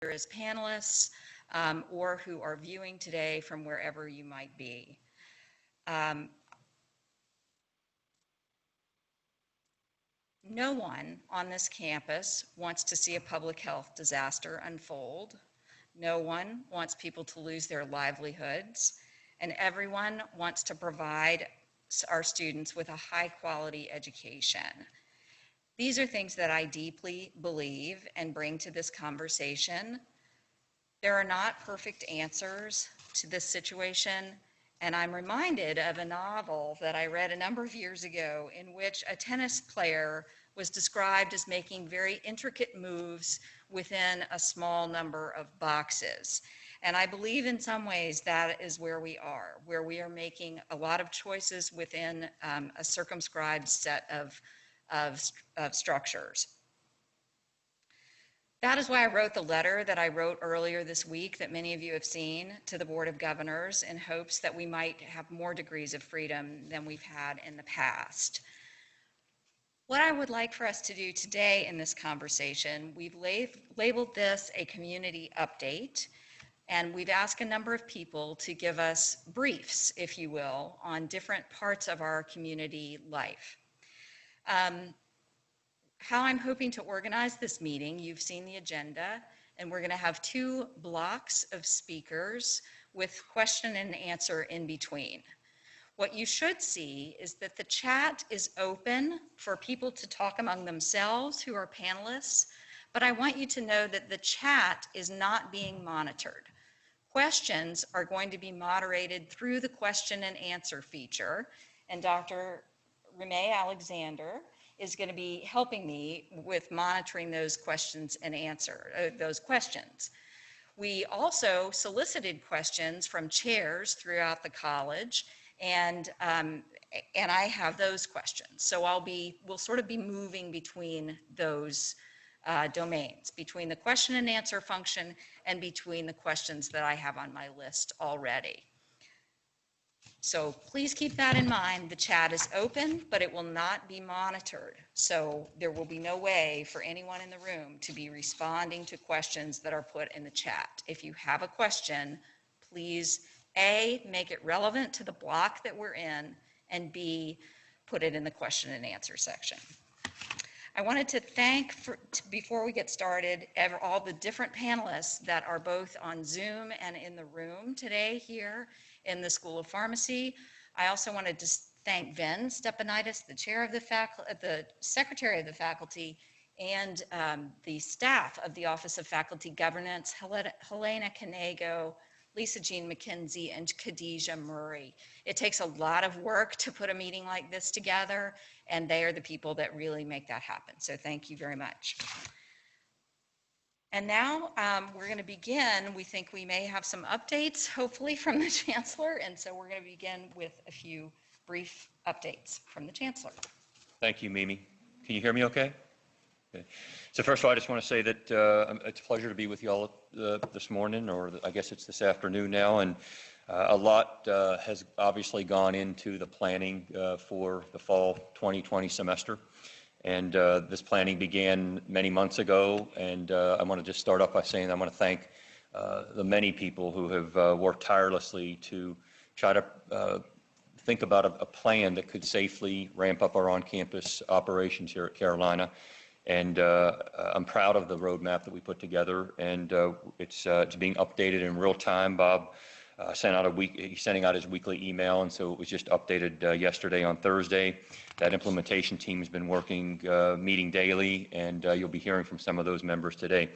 as panelists or who are viewing today from wherever you might be. No one on this campus wants to see a public health disaster unfold. No one wants people to lose their livelihoods, and everyone wants to provide our students with a high-quality education. These are things that I deeply believe and bring to this conversation. There are not perfect answers to this situation, and I'm reminded of a novel that I read a number of years ago in which a tennis player was described as making very intricate moves within a small number of boxes. And I believe in some ways that is where we are making a lot of choices within a circumscribed set of structures. That is why I wrote the letter that I wrote earlier this week that many of you have seen to the Board of Governors in hopes that we might have more degrees of freedom than we've had in the past. What I would like for us to do today in this conversation, we've labeled this a community update, and we've asked a number of people to give us briefs, if you will, on different parts of our community life. How I'm hoping to organize this meeting, you've seen the agenda, and we're going to have 2 blocks of speakers with question and answer in between. What you should see is that the chat is open for people to talk among themselves who are panelists, but I want you to know that the chat is not being monitored. Questions are going to be moderated through the question and answer feature, and Dr. Renee Alexander is going to be helping me with monitoring those questions and those questions. We also solicited questions from chairs throughout the college, and I have those questions. So we'll sort of be moving between those domains, between the question and answer function and between the questions that I have on my list already. So please keep that in mind. The chat is open, but it will not be monitored. So there will be no way for anyone in the room to be responding to questions that are put in the chat. If you have a question, please A, make it relevant to the block that we're in, and B, put it in the question and answer section. I wanted to thank, before we get started, all the different panelists that are both on Zoom and in the room today here in the School of Pharmacy. I also wanted to thank Ven Stepanitis, the chair of the secretary of the faculty, and the staff of the Office of Faculty Governance, Helena Canego, Lisa Jean McKenzie, and Khadijah Murray. It takes a lot of work to put a meeting like this together, and they are the people that really make that happen. So thank you very much. And now we're going to begin. We think we may have some updates, hopefully, from the Chancellor, and so we're going to begin with a few brief updates from the Chancellor. Thank you, Mimi. Can you hear me okay? Okay. So first of all, I just want to say that it's a pleasure to be with you all this morning, or I guess it's this afternoon now, and a lot has obviously gone into the planning for the fall 2020 semester. And this planning began many months ago, and I want to just start off by saying I want to thank the many people who have worked tirelessly to try to think about a plan that could safely ramp up our on-campus operations here at Carolina. And I'm proud of the roadmap that we put together, and it's being updated in real time. Bob he's sending out his weekly email, and so it was just updated yesterday on Thursday. That implementation team has been working, meeting daily, and you'll be hearing from some of those members today.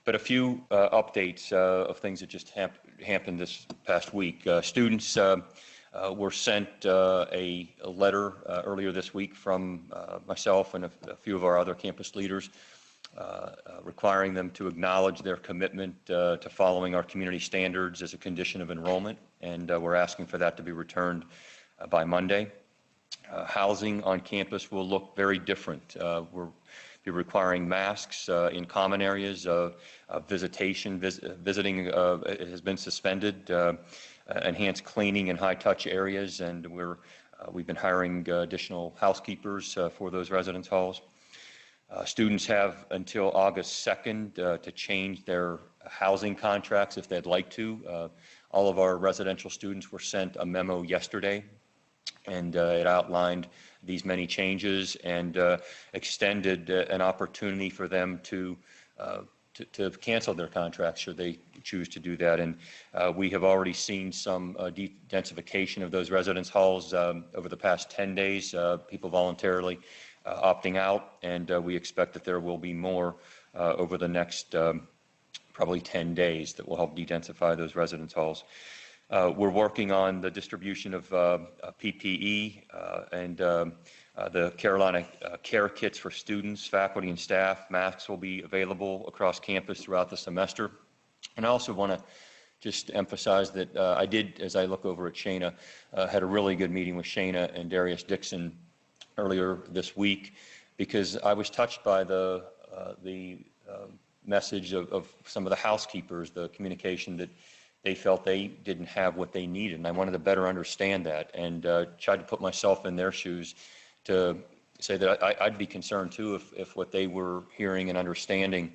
But a few updates of things that just happened this past week. Students were sent a letter earlier this week from myself and a few of our other campus leaders requiring them to acknowledge their commitment to following our community standards as a condition of enrollment, and we're asking for that to be returned by Monday. Housing on campus will look very different. We'll be requiring masks in common areas. Visiting has been suspended. Enhanced cleaning in high-touch areas, and we've been hiring additional housekeepers for those residence halls. Students have until August 2nd to change their housing contracts if they'd like to. All of our residential students were sent a memo yesterday, and it outlined these many changes and extended an opportunity for them to cancel their contracts should they choose to do that. And we have already seen some de-densification of those residence halls over the past 10 days, people voluntarily opting out, and we expect that there will be more over the next probably 10 days that will help de-densify those residence halls. We're working on the distribution of PPE and the Carolina care kits for students, faculty, and staff. Masks will be available across campus throughout the semester. And I also want to just emphasize that I did, as I look over at Shana, had a really good meeting with Shana and Darius Dixon earlier this week, because I was touched by the message of some of the housekeepers, the communication that they felt they didn't have what they needed, and I wanted to better understand that and tried to put myself in their shoes to say that I'd be concerned too if what they were hearing and understanding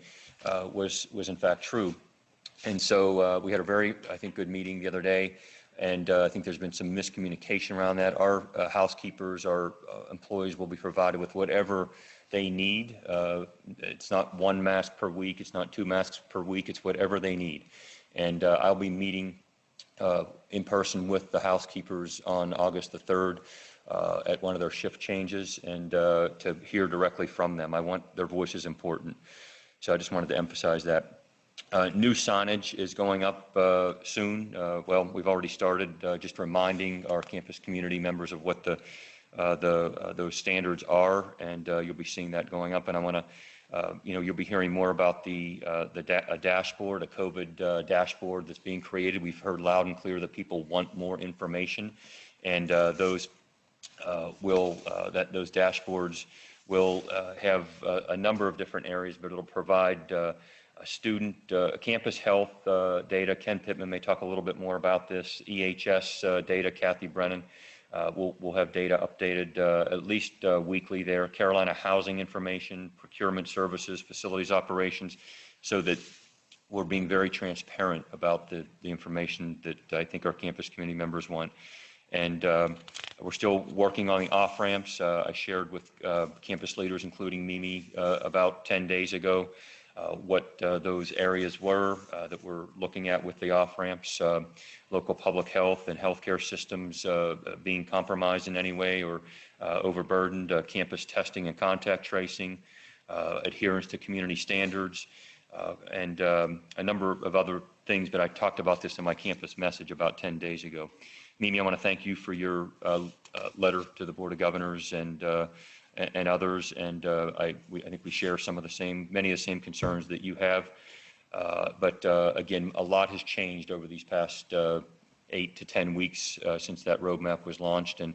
was in fact true. And so we had a very, I think, good meeting the other day, and I think there's been some miscommunication around that. Our housekeepers, our employees will be provided with whatever they need. It's not one mask per week, it's not 2 masks per week, it's whatever they need. And I'll be meeting in person with the housekeepers on August the 3rd at one of their shift changes, and to hear directly from them. I want their voice is important. So I just wanted to emphasize that. New signage is going up soon. Well, we've already started just reminding our campus community members of what those standards are, and you'll be seeing that going up. And I want to, you'll be hearing more about a dashboard, a COVID dashboard that's being created. We've heard loud and clear that people want more information, and those dashboards will have a number of different areas, but it'll provide student campus health data. Ken Pittman may talk a little bit more about this. EHS data, Kathy Brennan will have data updated at least weekly there. Carolina housing information, procurement services, facilities operations, so that we're being very transparent about the information that I think our campus community members want. And we're still working on the off-ramps. I shared with campus leaders, including Mimi, about 10 days ago, what those areas were that we're looking at with the off-ramps, local public health and healthcare systems being compromised in any way or overburdened, campus testing and contact tracing, adherence to community standards, and a number of other things, but I talked about this in my campus message about 10 days ago. Mimi, I want to thank you for your letter to the Board of Governors and others, and I think we share many of the same concerns that you have. But again, a lot has changed over these past 8 to 10 weeks since that roadmap was launched, and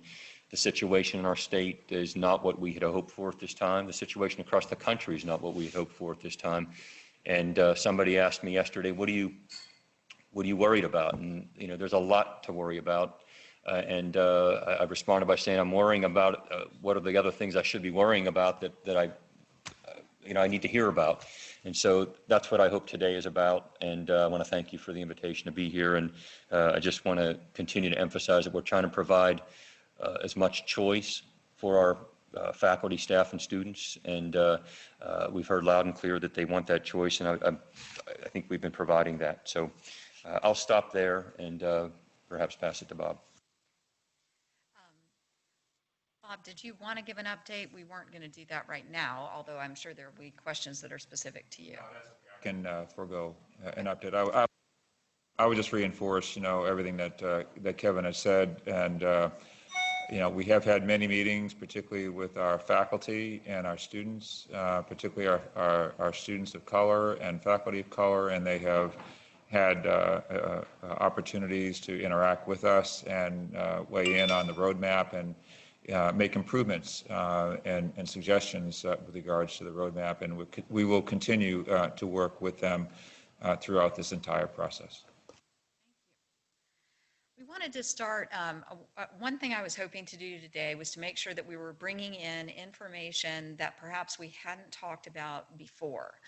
the situation in our state is not what we had hoped for at this time. The situation across the country is not what we had hoped for at this time. And somebody asked me yesterday, what are you worried about? And there's a lot to worry about. And I responded by saying I'm worrying about what are the other things I should be worrying about that I need to hear about. And so that's what I hope today is about. And I want to thank you for the invitation to be here. And I just want to continue to emphasize that we're trying to provide as much choice for our faculty, staff, and students. And we've heard loud and clear that they want that choice. And I think we've been providing that. So I'll stop there and perhaps pass it to Bob. Bob, did you want to give an update? We weren't going to do that right now, although I'm sure there will be questions that are specific to you. No, that's okay. I can forego an update. I would just reinforce, everything that Kevin has said, and we have had many meetings, particularly with our faculty and our students, particularly our students of color and faculty of color, and they have had opportunities to interact with us and weigh in on the roadmap and make improvements and suggestions with regards to the roadmap, and we will continue to work with them throughout this entire process. We wanted to start, one thing I was hoping to do today was to make sure that we were bringing in information that perhaps we hadn't talked about before.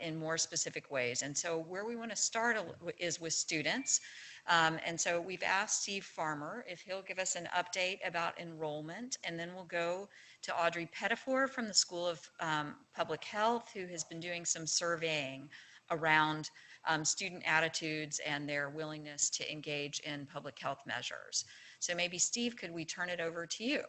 in more specific ways. And so where we want to start is with students. And so we've asked Steve Farmer if he'll give us an update about enrollment, and then we'll go to Audrey Pettifor from the School of Public Health, who has been doing some surveying around student attitudes and their willingness to engage in public health measures. So maybe Steve, could we turn it over to you?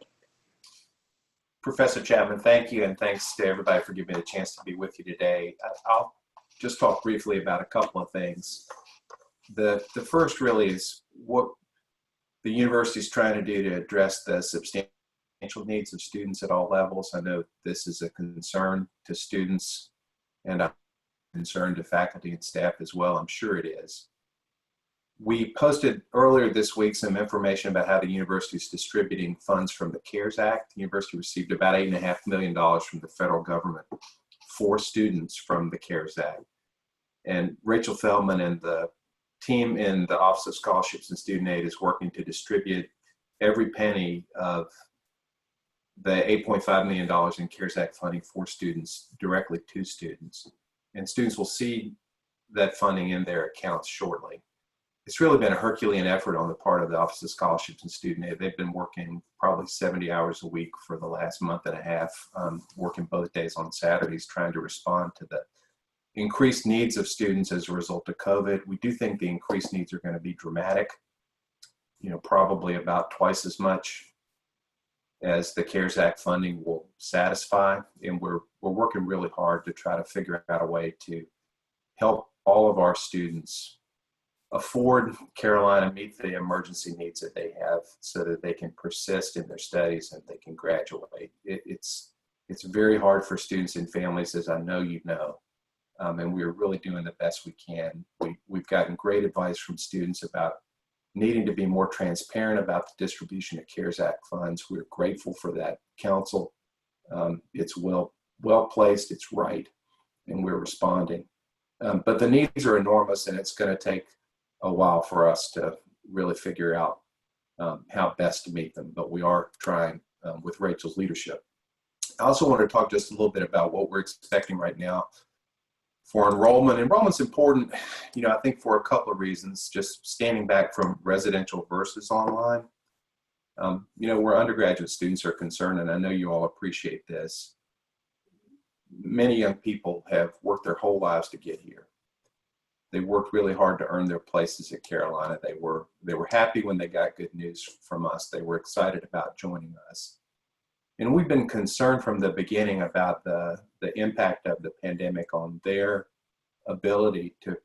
Professor Chapman, thank you, and thanks to everybody for giving me the chance to be with you today. I'll just talk briefly about a couple of things. The first really is what the university is trying to do to address the substantial needs of students at all levels. I know this is a concern to students and a concern to faculty and staff as well. I'm sure it is. We posted earlier this week some information about how the university is distributing funds from the CARES Act. The university received about $8.5 million from the federal government for students from the CARES Act. And Rachel Feldman and the team in the Office of Scholarships and Student Aid is working to distribute every penny of the $8.5 million in CARES Act funding for students directly to students. And students will see that funding in their accounts shortly. It's really been a Herculean effort on the part of the Office of Scholarships and Student Aid. They've been working probably 70 hours a week for the last month and a half, working both days on Saturdays, trying to respond to the increased needs of students as a result of COVID. We do think the increased needs are going to be dramatic, probably about twice as much as the CARES Act funding will satisfy. And we're working really hard to try to figure out a way to help all of our students afford Carolina, meet the emergency needs that they have so that they can persist in their studies and they can graduate. It's very hard for students and families, as I know you know. And we're really doing the best we can. We've gotten great advice from students about needing to be more transparent about the distribution of CARES Act funds. We're grateful for that counsel. It's well placed, it's right, and we're responding. But the needs are enormous, and it's going to take a while for us to really figure out how best to meet them. But we are trying with Rachel's leadership. I also want to talk just a little bit about what we're expecting right now for enrollment. Enrollment's important, I think for a couple of reasons, just standing back from residential versus online. Where undergraduate students are concerned, and I know you all appreciate this, many young people have worked their whole lives to get here. They worked really hard to earn their places at Carolina. They were happy when they got good news from us. They were excited about joining us. And we've been concerned from the beginning about the impact of the pandemic on their ability to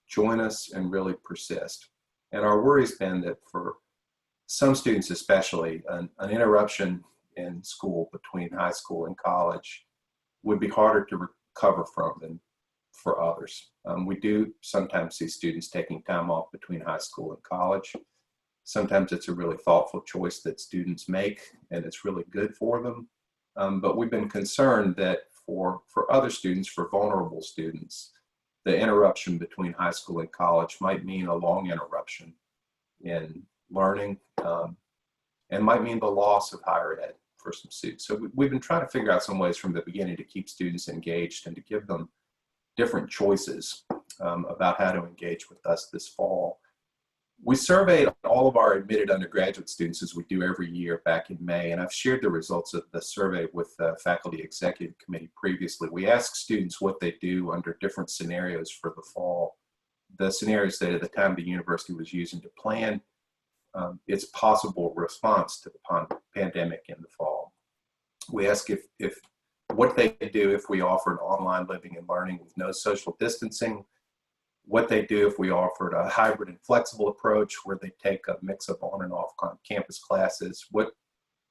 join us and really persist. And our worry's been that for some students especially, an interruption in school between high school and college would be harder to recover from than for others. We do sometimes see students taking time off between high school and college. Sometimes it's a really thoughtful choice that students make, and it's really good for them. But we've been concerned that for other students, for vulnerable students, the interruption between high school and college might mean a long interruption in learning and might mean the loss of higher ed for some students. So we've been trying to figure out some ways from the beginning to keep students engaged and to give them different choices about how to engage with us this fall. We surveyed all of our admitted undergraduate students, as we do every year, back in May, and I've shared the results of the survey with the Faculty Executive Committee previously. We asked students what they do under different scenarios for the fall. The scenarios that at the time the university was using to plan its possible response to the pandemic in the fall. We asked if what they could do if we offered online living and learning with no social distancing, what they do if we offered a hybrid and flexible approach where they take a mix of on and off campus classes,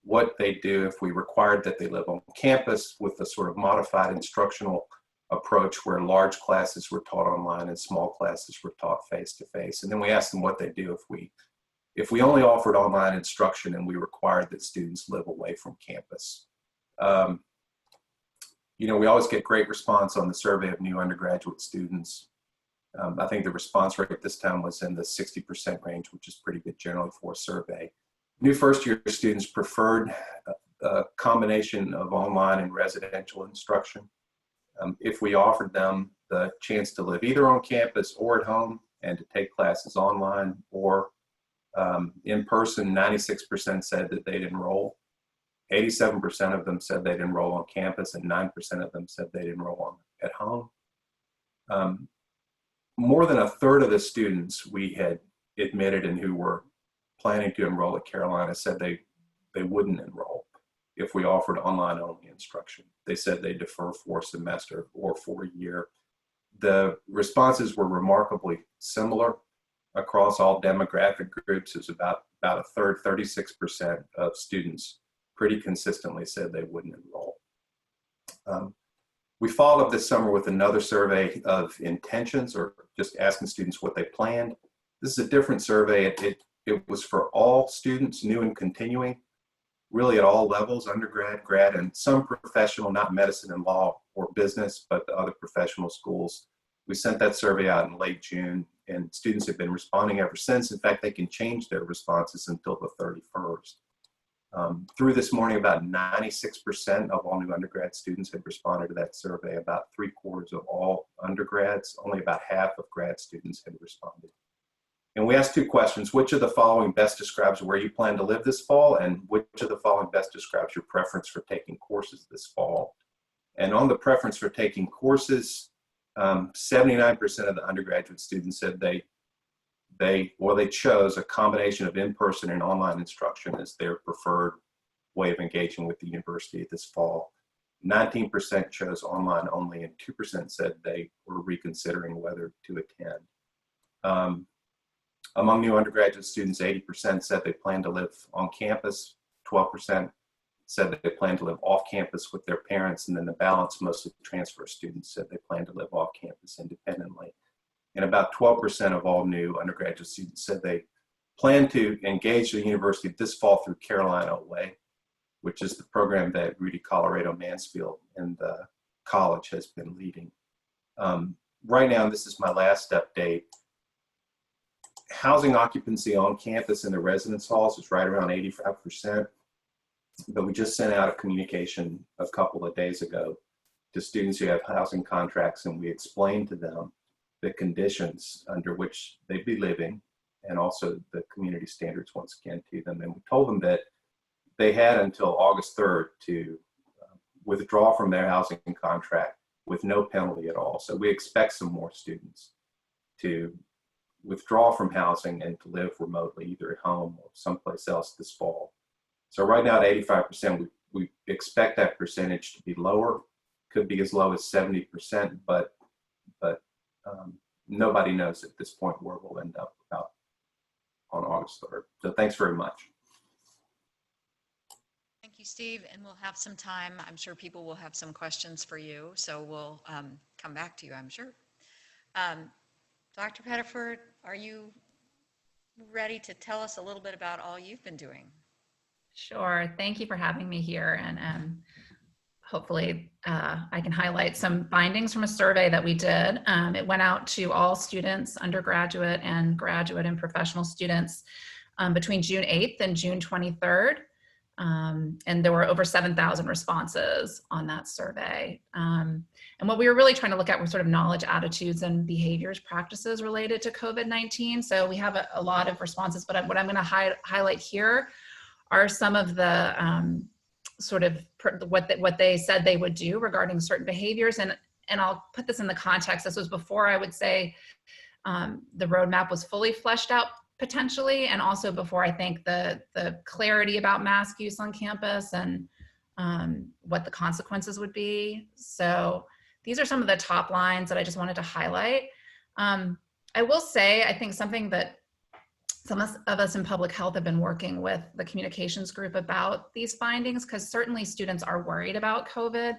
what they do if we required that they live on campus with a sort of modified instructional approach where large classes were taught online and small classes were taught face-to-face. And then we asked them what they do if we only offered online instruction and we required that students live away from campus. We always get great response on the survey of new undergraduate students. I think the response rate this time was in the 60% range, which is pretty good generally for a survey. New first-year students preferred a combination of online and residential instruction. If we offered them the chance to live either on campus or at home and to take classes online or in person, 96% said that they'd enroll. 87% of them said they'd enroll on campus, and 9% of them said they'd enroll at home. More than a third of the students we had admitted and who were planning to enroll at Carolina said they wouldn't enroll if we offered online-only instruction. They said they defer for a semester or for a year. The responses were remarkably similar across all demographic groups. It was about a third, 36% of students pretty consistently said they wouldn't enroll. We followed up this summer with another survey of intentions, or just asking students what they planned. This is a different survey. It was for all students, new and continuing, really at all levels, undergrad, grad, and some professional, not medicine and law or business, but the other professional schools. We sent that survey out in late June, and students have been responding ever since. In fact, they can change their responses until the 31st. Through this morning, about 96% of all new undergrad students had responded to that survey. About 3/4 of all undergrads, only about half of grad students had responded. And we asked two questions: which of the following best describes where you plan to live this fall, and which of the following best describes your preference for taking courses this fall? And on the preference for taking courses, 79% of the undergraduate students said they chose a combination of in-person and online instruction as their preferred way of engaging with the university this fall. 19% chose online only, and 2% said they were reconsidering whether to attend. Among new undergraduate students, 80% said they plan to live on campus, 12% said that they plan to live off campus with their parents, and then the balance, mostly transfer students, said they plan to live off campus independently. And about 12% of all new undergraduate students said they plan to engage the university this fall through Carolina Away, which is the program that Rudy Colorado Mansfield and the college has been leading. Right now, this is my last update. Housing occupancy on campus in the residence halls is right around 85%, but we just sent out a communication a couple of days ago to students who have housing contracts, and we explained to them the conditions under which they'd be living, and also the community standards once again to them. And we told them that they had until August 3rd to withdraw from their housing contract with no penalty at all. So we expect some more students to withdraw from housing and to live remotely, either at home or someplace else this fall. So right now at 85%, we expect that percentage to be lower, could be as low as 70%, but nobody knows at this point where we'll end up about on August 3rd. So thanks very much. Thank you, Steve. And we'll have some time. I'm sure people will have some questions for you. So we'll come back to you, I'm sure. Dr. Pettiford, are you ready to tell us a little bit about all you've been doing? Sure. Thank you for having me here. And hopefully I can highlight some findings from a survey that we did. It went out to all students, undergraduate and graduate and professional students between June 8th and June 23rd. And there were over 7,000 responses on that survey. And what we were really trying to look at were sort of knowledge, attitudes, and behaviors, practices related to COVID-19. So we have a lot of responses, but what I'm going to highlight here are some of the sort of what they said they would do regarding certain behaviors. And I'll put this in the context. This was before I would say the roadmap was fully fleshed out potentially, and also before I think the clarity about mask use on campus and what the consequences would be. So these are some of the top lines that I just wanted to highlight. I will say, I think something that some of us in public health have been working with the communications group about these findings, because certainly students are worried about COVID.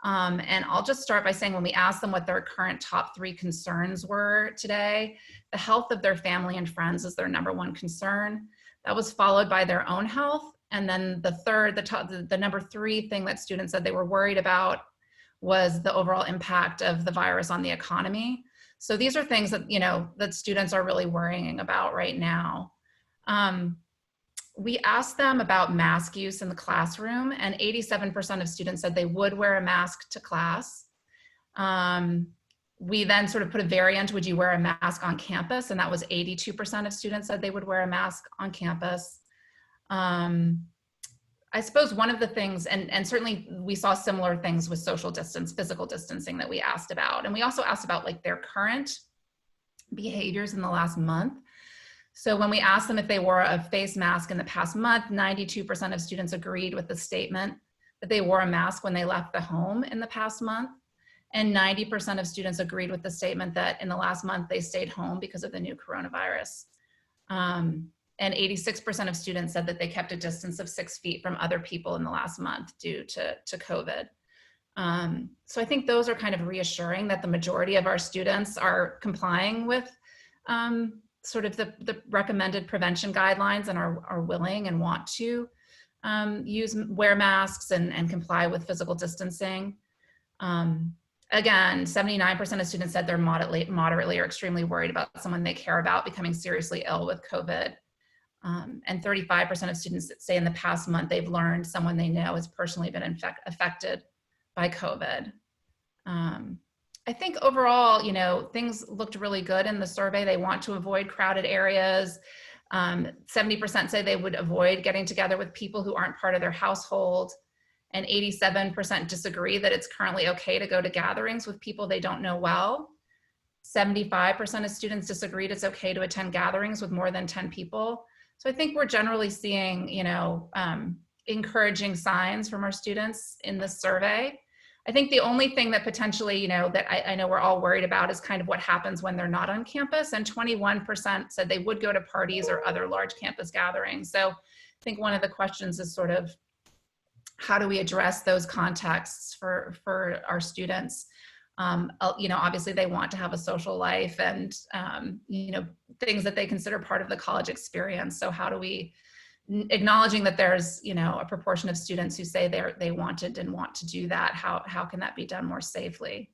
And I'll just start by saying, when we asked them what their current top 3 concerns were today, the health of their family and friends is their #1 concern. That was followed by their own health. And then the number 3 thing that students said they were worried about was the overall impact of the virus on the economy. So these are things that, that students are really worrying about right now. We asked them about mask use in the classroom, and 87% of students said they would wear a mask to class. We then sort of put a variant, would you wear a mask on campus? And that was 82% of students said they would wear a mask on campus. I suppose one of the things, and certainly we saw similar things with social distance, physical distancing that we asked about. And we also asked about like their current behaviors in the last month. So when we asked them if they wore a face mask in the past month, 92% of students agreed with the statement that they wore a mask when they left the home in the past month. And 90% of students agreed with the statement that in the last month they stayed home because of the new coronavirus. And 86% of students said that they kept a distance of 6 feet from other people in the last month due to COVID. So I think those are kind of reassuring that the majority of our students are complying with sort of the recommended prevention guidelines and are willing and want to wear masks and comply with physical distancing. Again, 79% of students said they're moderately or extremely worried about someone they care about becoming seriously ill with COVID. And 35% of students say in the past month they've learned someone they know has personally been affected by COVID. I think overall, you know, things looked really good in the survey. They want to avoid crowded areas. 70% say they would avoid getting together with people who aren't part of their household. And 87% disagree that it's currently okay to go to gatherings with people they don't know well. 75% of students disagreed it's okay to attend gatherings with more than 10 people. So I think we're generally seeing, you know, encouraging signs from our students in this survey. I think the only thing that potentially, you know, that I know we're all worried about is kind of what happens when they're not on campus. And 21% said they would go to parties or other large campus gatherings. So I think one of the questions is sort of, how do we address those contexts for our students? You know, obviously they want to have a social life and, you know, things that they consider part of the college experience. So how do we, acknowledging that there's, you know, a proportion of students who say they wanted and want to do that, how can that be done more safely?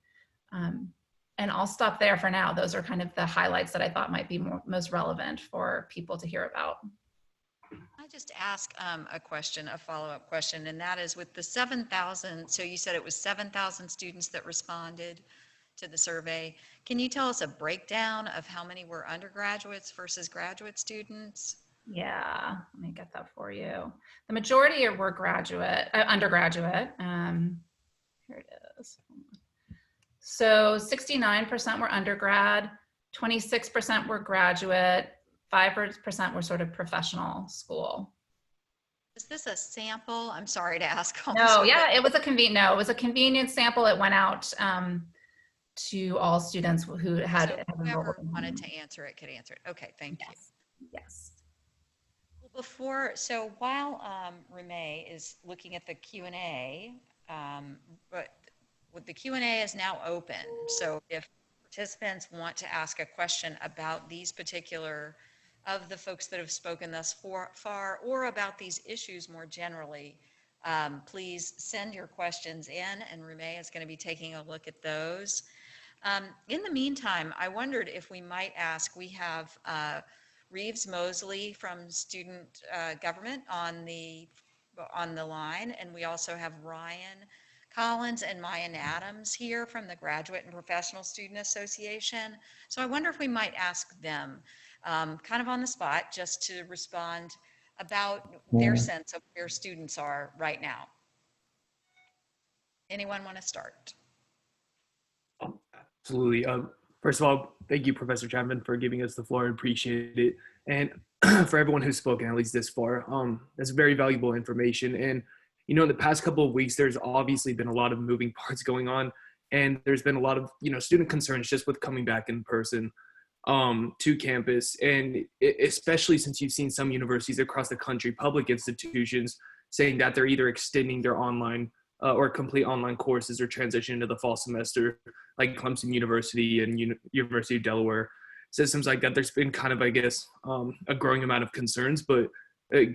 And I'll stop there for now. Those are kind of the highlights that I thought might be most relevant for people to hear about. I just ask a follow-up question, and that is with the 7,000, so you said it was 7,000 students that responded to the survey. Can you tell us a breakdown of how many were undergraduates versus graduate students? Yeah, let me get that for you. The majority were undergraduate. Here it is. So 69% were undergrad, 26% were graduate, 5% were sort of professional school. Is this a sample? I'm sorry to ask. No, yeah, it was a convenient sample. It went out to all students who had So enrolled. whoever wanted to answer it could answer it. Okay, thank you. Yes. So while Renee is looking at the Q&A, but the Q&A is now open. So if participants want to ask a question about these particular of the folks that have spoken thus far or about these issues more generally, please send your questions in, and Renee is going to be taking a look at those. In the meantime, I wondered if we might ask, we have Reeves Mosley from Student Government on the line, and we also have Ryan Collins and Mayan Adams here from the Graduate and Professional Student Association. So I wonder if we might ask them kind of on the spot just to respond about their sense of where students are right now. Anyone want to start? Absolutely. First of all, thank you, Professor Chapman, for giving us the floor. I appreciate it. And for everyone who's spoken, at least this far, that's very valuable information. And, you know, in the past couple of weeks, there's obviously been a lot of moving parts going on. And there's been a lot of, you know, student concerns just with coming back in person to campus. And especially since you've seen some universities across the country, public institutions, saying that they're either extending their online or complete online courses or transition into the fall semester, like Clemson University and University of Delaware, systems like that. There's been kind of, I guess, a growing amount of concerns. But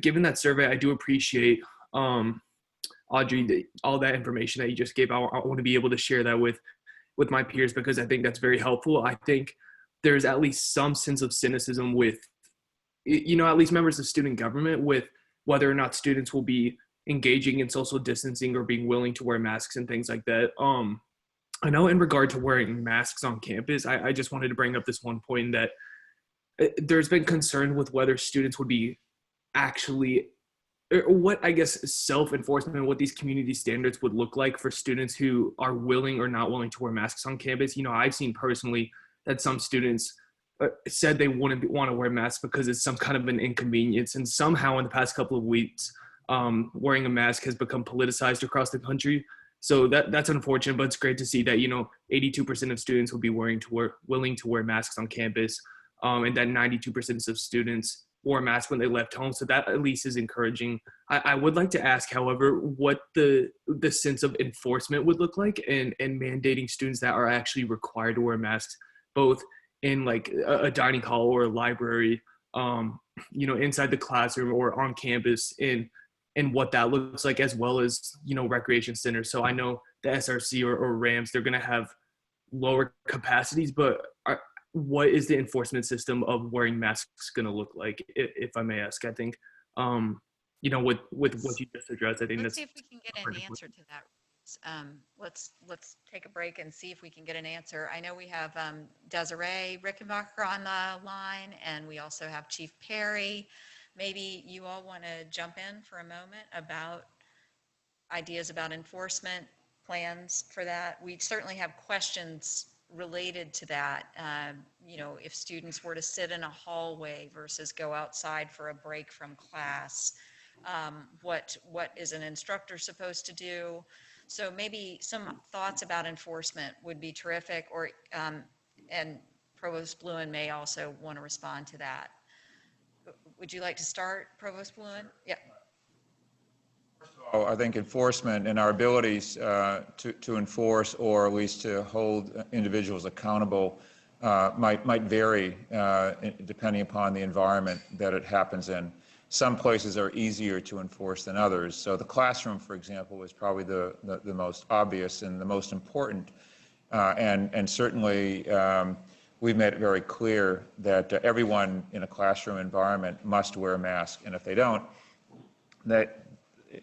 given that survey, I do appreciate, Audrey, all that information that you just gave. I want to be able to share that with my peers because I think that's very helpful. I think there's at least some sense of cynicism with, you know, at least members of student government with whether or not students will be engaging in social distancing or being willing to wear masks and things like that. I know in regard to wearing masks on campus, I just wanted to bring up this one point that there's been concern with whether students would be actually, or what I guess self-enforcement, what these community standards would look like for students who are willing or not willing to wear masks on campus. You know, I've seen personally that some students said they wouldn't want to wear masks because it's some kind of an inconvenience. And somehow in the past couple of weeks, wearing a mask has become politicized across the country. So that's unfortunate, but it's great to see that, you know, 82% of students will be willing to wear masks on campus, and that 92% of students wore masks when they left home. So that at least is encouraging. I would like to ask, however, what the sense of enforcement would look like and mandating students that are actually required to wear masks, both in like a dining hall or a library, you know, inside the classroom or on campus, and what that looks like, as well as, you know, recreation centers. So I know the SRC or RAMs, they're going to have lower capacities, but what is the enforcement system of wearing masks going to look like, if I may ask? I think, you know, with what you just addressed, I think Let's that's see if we can get an answer to that. Let's take a break and see if we can get an answer. I know we have Desiree Rickenbacker on the line, and we also have Chief Perry. Maybe you all want to jump in for a moment about ideas about enforcement plans for that. We certainly have questions related to that. You know, if students were to sit in a hallway versus go outside for a break from class, what is an instructor supposed to do? So maybe some thoughts about enforcement would be terrific, or and Provost Bluen may also want to respond to that. Would you like to start, Provost Bluen? Yeah. I think enforcement and our abilities to enforce, or at least to hold individuals accountable, might vary depending upon the environment that it happens in. Some places are easier to enforce than others. So the classroom, for example, is probably the most obvious and the most important. And certainly we've made it very clear that everyone in a classroom environment must wear a mask. And if they don't,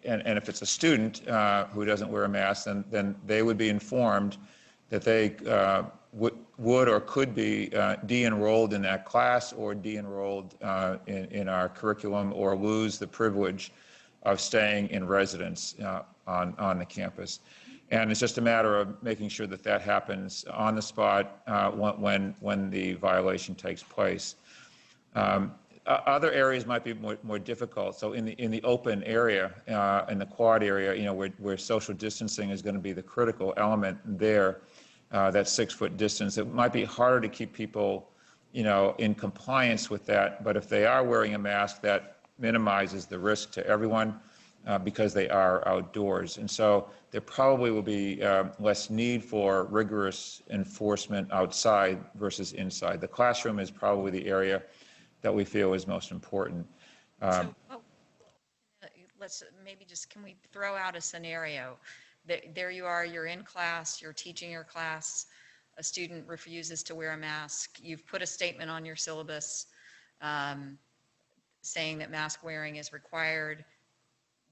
and if it's a student who doesn't wear a mask, then they would be informed that they would or could be de-enrolled in that class, or de-enrolled in our curriculum, or lose the privilege of staying in residence on the campus. And it's just a matter of making sure that that happens on the spot when the violation takes place. Other areas might be more difficult. So in the open area, in the quad area, you know, where social distancing is going to be the critical element there, that 6-foot distance, it might be harder to keep people, you know, in compliance with that. But if they are wearing a mask, that minimizes the risk to everyone because they are outdoors. And so there probably will be less need for rigorous enforcement outside versus inside. The classroom is probably the area that we feel is most important. Let's maybe just, can we throw out a scenario? There you are, you're in class, you're teaching your class, a student refuses to wear a mask. You've put a statement on your syllabus saying that mask wearing is required.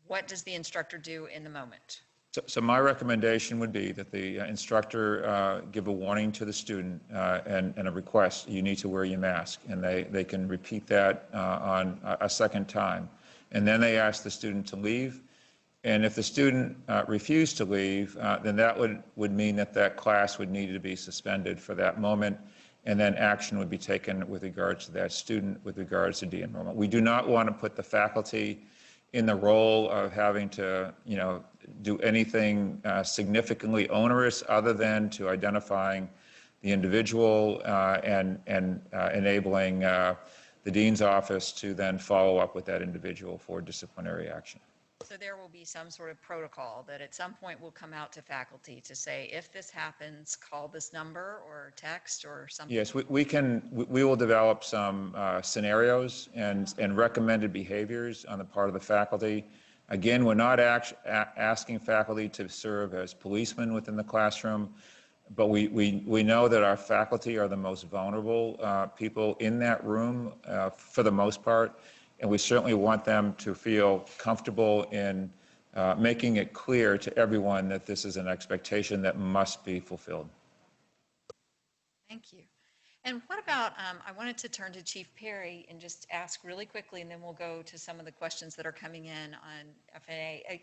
What does the instructor do in the moment? So my recommendation would be that the instructor give a warning to the student and a request, you need to wear your mask, and they can repeat that on a second time. And then they ask the student to leave. And if the student refused to leave, then that would mean that class would need to be suspended for that moment, and then action would be taken with regards to that student with regards to de-enrollment. We do not want to put the faculty in the role of having to, you know, do anything significantly onerous other than to identifying the individual and enabling the dean's office to then follow up with that individual for disciplinary action. So there will be some sort of protocol that at some point will come out to faculty to say, if this happens, call this number or text or something? Yes, we will develop some scenarios and recommended behaviors on the part of the faculty. Again, we're not asking faculty to serve as policemen within the classroom, but we know that our faculty are the most vulnerable people in that room for the most part. And we certainly want them to feel comfortable in making it clear to everyone that this is an expectation that must be fulfilled. Thank you. And what about, I wanted to turn to Chief Perry and just ask really quickly, and then we'll go to some of the questions that are coming in on FAA.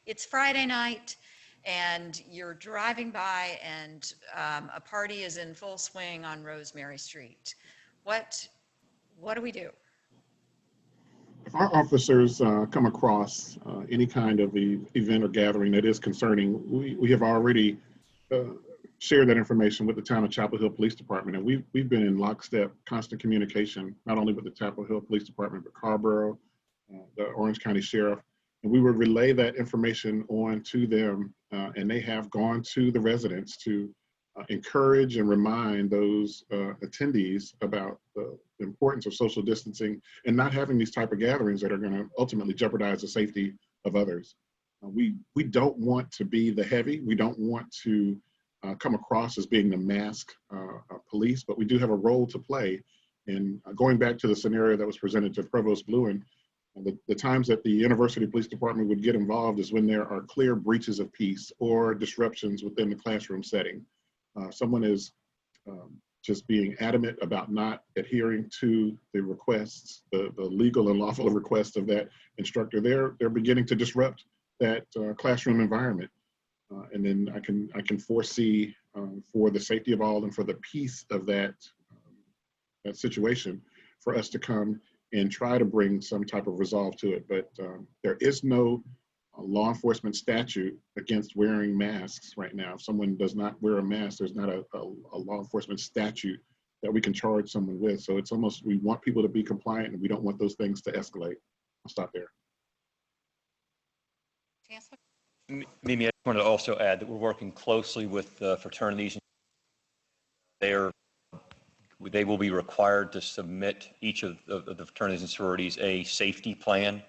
It's Friday night, and you're driving by, and a party is in full swing on Rosemary Street. What do we do? If our officers come across any kind of event or gathering that is concerning, we have already shared that information with the town of Chapel Hill Police Department, and we've been in lockstep, constant communication, not only with the Chapel Hill Police Department, but Carrboro, the Orange County Sheriff, and we will relay that information on to them, and they have gone to the residents to encourage and remind those attendees about the importance of social distancing and not having these type of gatherings that are going to ultimately jeopardize the safety of others. We don't want to be the heavy. We don't want to come across as being the mask police, but we do have a role to play. And going back to the scenario that was presented to Provost Bluen, the times that the University Police Department would get involved is when there are clear breaches of peace or disruptions within the classroom setting. Someone is just being adamant about not adhering to the requests, the legal and lawful requests of that instructor. They're beginning to disrupt that classroom environment. And then I can foresee for the safety of all and for the peace of that situation, for us to come and try to bring some type of resolve to it. But there is no law enforcement statute against wearing masks right now. If someone does not wear a mask, there's not a law enforcement statute that we can charge someone with. So it's almost, we want people to be compliant, and we don't want those things to escalate. I'll stop there. Chancellor? Mimi, I just wanted to also add that we're working closely with fraternities. They will be required to submit, each of the fraternities and sororities, a safety plan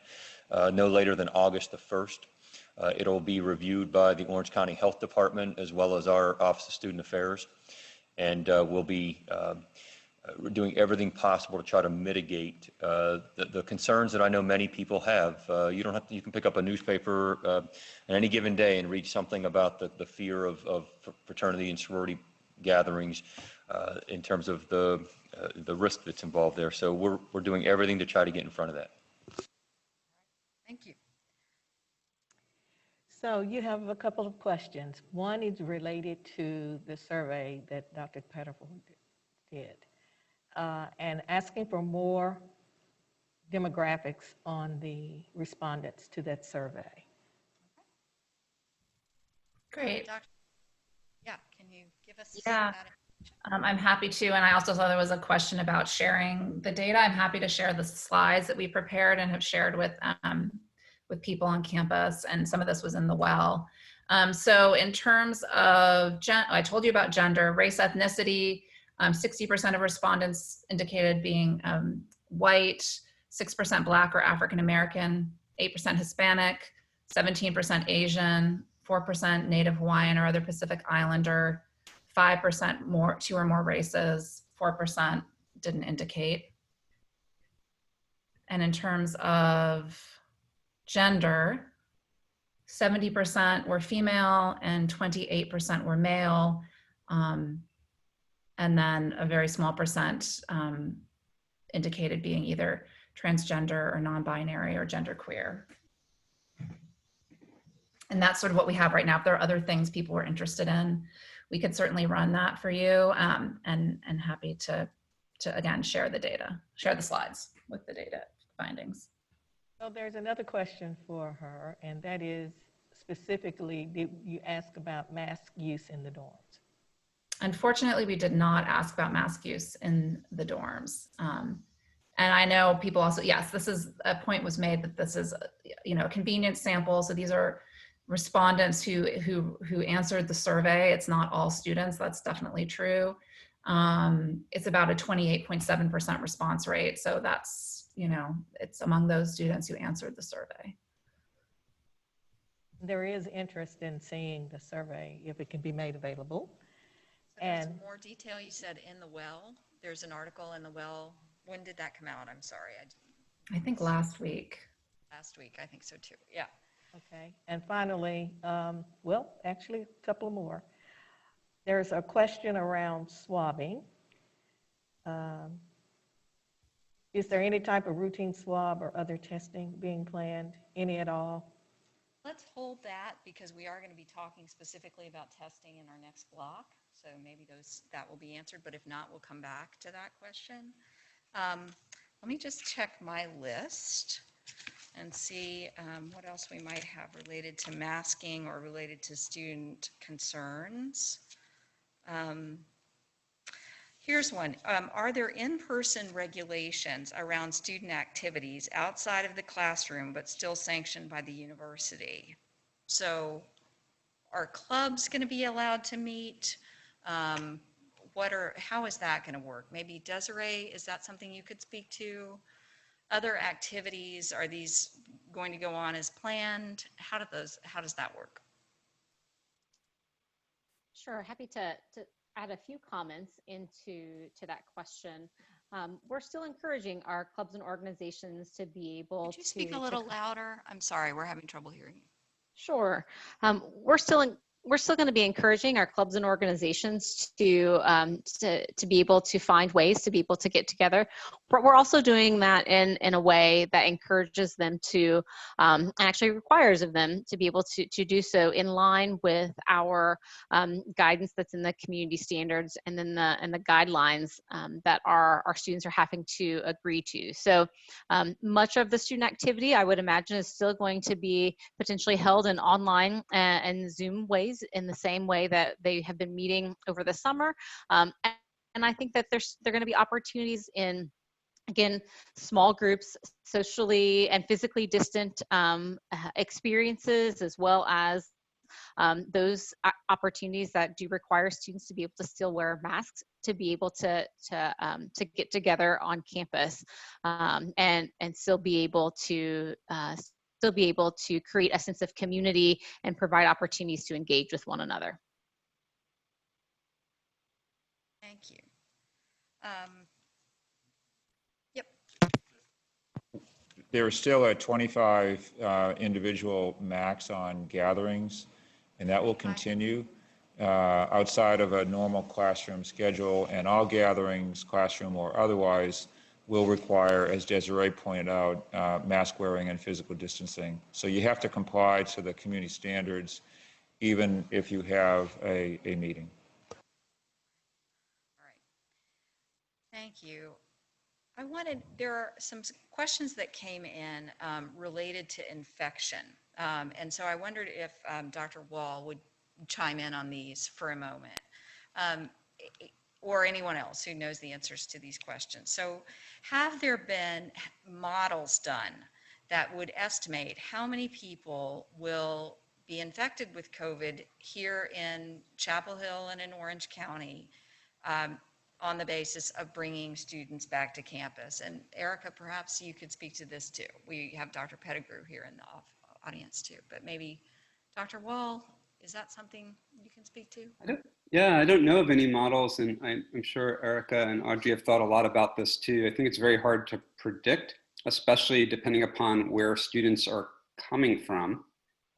no later than August the 1st. It'll be reviewed by the Orange County Health Department as well as our Office of Student Affairs. And we'll be doing everything possible to try to mitigate the concerns that I know many people have. You don't have to, you can pick up a newspaper on any given day and read something about the fear of fraternity and sorority gatherings in terms of the risk that's involved there. So we're doing everything to try to get in front of that. Thank you. So you have a couple of questions. One is related to the survey that Dr. Petterford did, and asking for more demographics on the respondents to that survey. Great. Yeah, can you give us Yeah. that? I'm happy to, and I also saw there was a question about sharing the data. I'm happy to share the slides that we prepared and have shared with people on campus, and some of this was in the well. So in terms of, I told you about gender, race, ethnicity, 60% of respondents indicated being white, 6% Black or African American, 8% Hispanic, 17% Asian, 4% Native Hawaiian or other Pacific Islander, 5% more, 2 or more races, 4% didn't indicate. And in terms of gender, 70% were female and 28% were male. And then a very small percent indicated being either transgender or non-binary or genderqueer. And that's sort of what we have right now. If there are other things people were interested in, we could certainly run that for you, and happy to again share the data, share the slides with the data findings. So there's another question for her, and that is specifically, did you ask about mask use in the dorms? Unfortunately, we did not ask about mask use in the dorms. And I know people also, yes, this is, a point was made that this is, a convenience sample. So these are respondents who answered the survey. It's not all students, that's definitely true. It's about a 28.7% response rate. So that's, it's among those students who answered the survey. There is interest in seeing the survey if it can be made available. So there's more detail. You said in the well, there's an article in the well. When did that come out? I'm sorry. I think last week. Last week, I think so too. Yeah. Okay, and finally, well, actually, a couple more. There's a question around swabbing. Um, Is there any type of routine swab or other testing being planned, any at all? Let's hold that because we are going to be talking specifically about testing in our next block. So maybe that will be answered, but if not, we'll come back to that question. Let me just check my list and see what else we might have related to masking or related to student concerns. Here's one. Are there in-person regulations around student activities outside of the classroom but still sanctioned by the university? So are clubs going to be allowed to meet? How is that going to work? Maybe Desiree, is that something you could speak to? Other activities, are these going to go on as planned? How does that work? Sure, happy to add a few comments into that question. We're still encouraging our clubs and organizations to be able to. Could you speak a little louder? I'm sorry, we're having trouble hearing you. Sure. We're still going to be encouraging our clubs and organizations to be able to find ways to be able to get together. But we're also doing that in a way that encourages them to, and actually requires of them to be able to do so in line with our guidance that's in the community standards and then the guidelines that our students are having to agree to. So much of the student activity, I would imagine, is still going to be potentially held in online and Zoom ways in the same way that they have been meeting over the summer. And I think that there are going to be opportunities in, again, small groups, socially and physically distant experiences, as well as those opportunities that do require students to be able to still wear masks, to be able to get together on campus and still be able to create a sense of community and provide opportunities to engage with one another. Thank you. Yep. There is still a 25 individual max on gatherings, and that will continue outside of a normal classroom schedule, and all gatherings, classroom or otherwise, will require, as Desiree pointed out, mask wearing and physical distancing. So you have to comply to the community standards even if you have a meeting. All right. Thank you. there are some questions that came in related to infection. And so I wondered if Dr. Wall would chime in on these for a moment. Or anyone else who knows the answers to these questions. So have there been models done that would estimate how many people will be infected with COVID here in Chapel Hill and in Orange County on the basis of bringing students back to campus? And Erica, perhaps you could speak to this too. We have Dr. Pettigrew here in the audience too, but maybe Dr. Wall, is that something you can speak to? I don't know of any models, and I'm sure Erica and Audrey have thought a lot about this too. I think it's very hard to predict, especially depending upon where students are coming from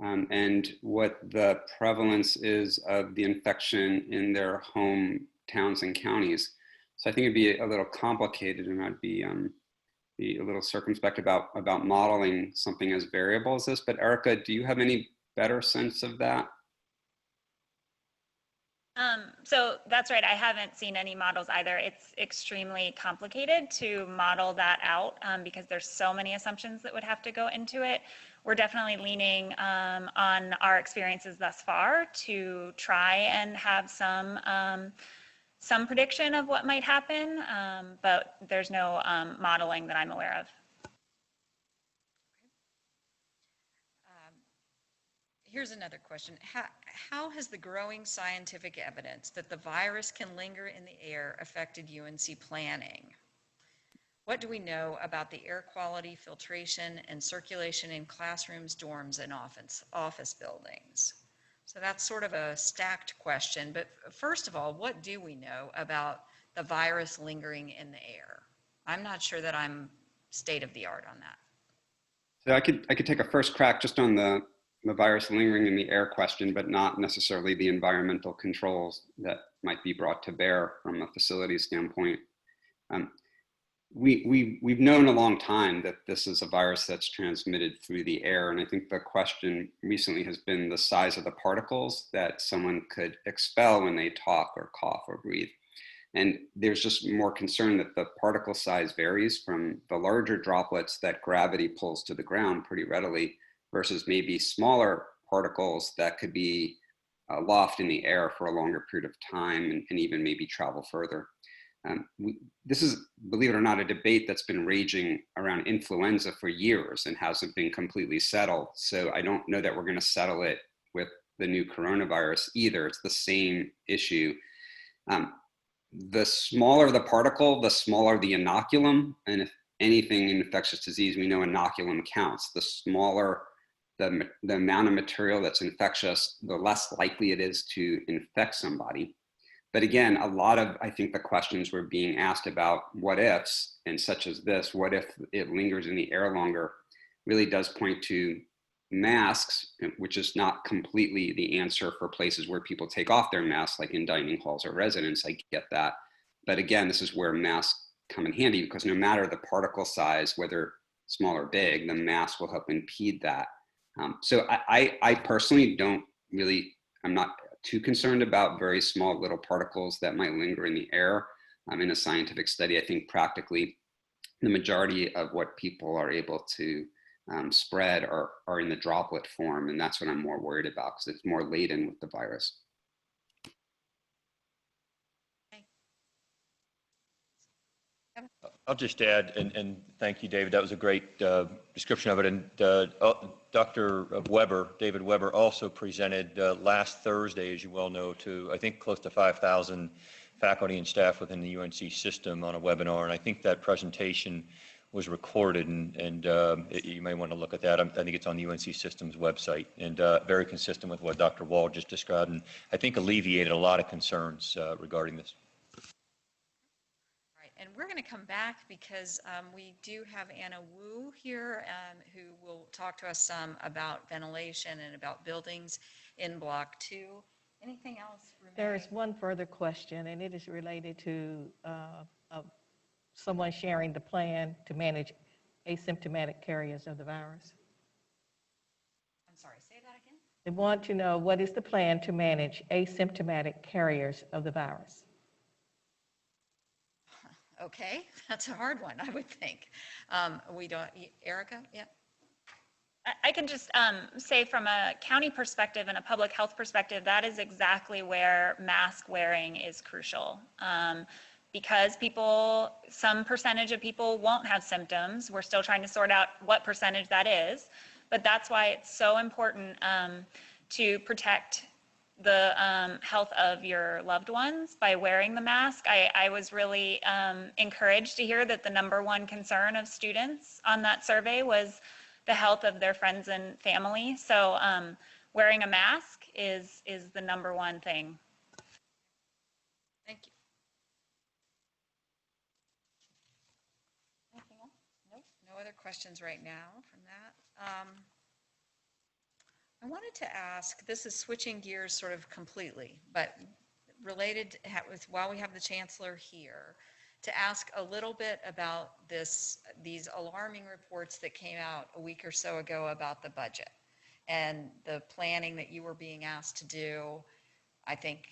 and what the prevalence is of the infection in their home towns and counties. So I think it'd be a little complicated, and I'd be a little circumspect about modeling something as variable as this. But Erica, do you have any better sense of that? So that's right. I haven't seen any models either. It's extremely complicated to model that out because there's so many assumptions that would have to go into it. We're definitely leaning on our experiences thus far to try and have some prediction of what might happen, but there's no modeling that I'm aware of. Here's another question. How has the growing scientific evidence that the virus can linger in the air affected UNC planning? What do we know about the air quality, filtration, and circulation in classrooms, dorms, and office buildings? So that's sort of a stacked question, but first of all, what do we know about the virus lingering in the air? I'm not sure that I'm state of the art on that. So I could take a first crack just on the the virus lingering in the air question, but not necessarily the environmental controls that might be brought to bear from a facility standpoint. We've known a long time that this is a virus that's transmitted through the air. And I think the question recently has been the size of the particles that someone could expel when they talk or cough or breathe. And there's just more concern that the particle size varies from the larger droplets that gravity pulls to the ground pretty readily versus maybe smaller particles that could be aloft in the air for a longer period of time and even maybe travel further. This is, believe it or not, a debate that's been raging around influenza for years and hasn't been completely settled. So I don't know that we're going to settle it with the new coronavirus either. It's the same issue. The smaller the particle, the smaller the inoculum. And if anything in infectious disease, we know inoculum counts. The smaller the amount of material that's infectious, the less likely it is to infect somebody. But again, a lot of, I think, the questions were being asked about what ifs, and such as this, what if it lingers in the air longer, really does point to masks, which is not completely the answer for places where people take off their masks, like in dining halls or residence. I get that. But again, this is where masks come in handy, because no matter the particle size, whether small or big, the mask will help impede that. So I personally don't really, I'm not too concerned about very small little particles that might linger in the air. In a scientific study, I think practically the majority of what people are able to spread are in the droplet form, and that's what I'm more worried about because it's more laden with the virus. I'll just add, and thank you, David. That was a great description of it. And Dr. Weber, David Weber, also presented last Thursday, as you well know, to I think close to 5,000 faculty and staff within the UNC system on a webinar. And I think that presentation was recorded, and you may want to look at that. I think it's on the UNC System's website, and very consistent with what Dr. Wall just described, and I think alleviated a lot of concerns regarding this. And we're going to come back because we do have Anna Wu here who will talk to us some about ventilation and about buildings in Block 2. Anything else? There is one further question, and it is related to someone sharing the plan to manage asymptomatic carriers of the virus. I'm sorry, say that again? They want to know, what is the plan to manage asymptomatic carriers of the virus? Okay, that's a hard one, I would think. We don't, Erica, yeah? I can just say from a county perspective and a public health perspective, that is exactly where mask wearing is crucial. Because people, some percentage of people won't have symptoms. We're still trying to sort out what percentage that is, but that's why it's so important to protect the health of your loved ones by wearing the mask. I was really encouraged to hear that the #1 concern of students on that survey was the health of their friends and family. So wearing a mask is the #1 thing. Thank you. Anything else? Nope, no other questions right now from that. I wanted to ask, this is switching gears sort of completely, but related with, while we have the Chancellor here, to ask a little bit about these alarming reports that came out a week or so ago about the budget and the planning that you were being asked to do. I think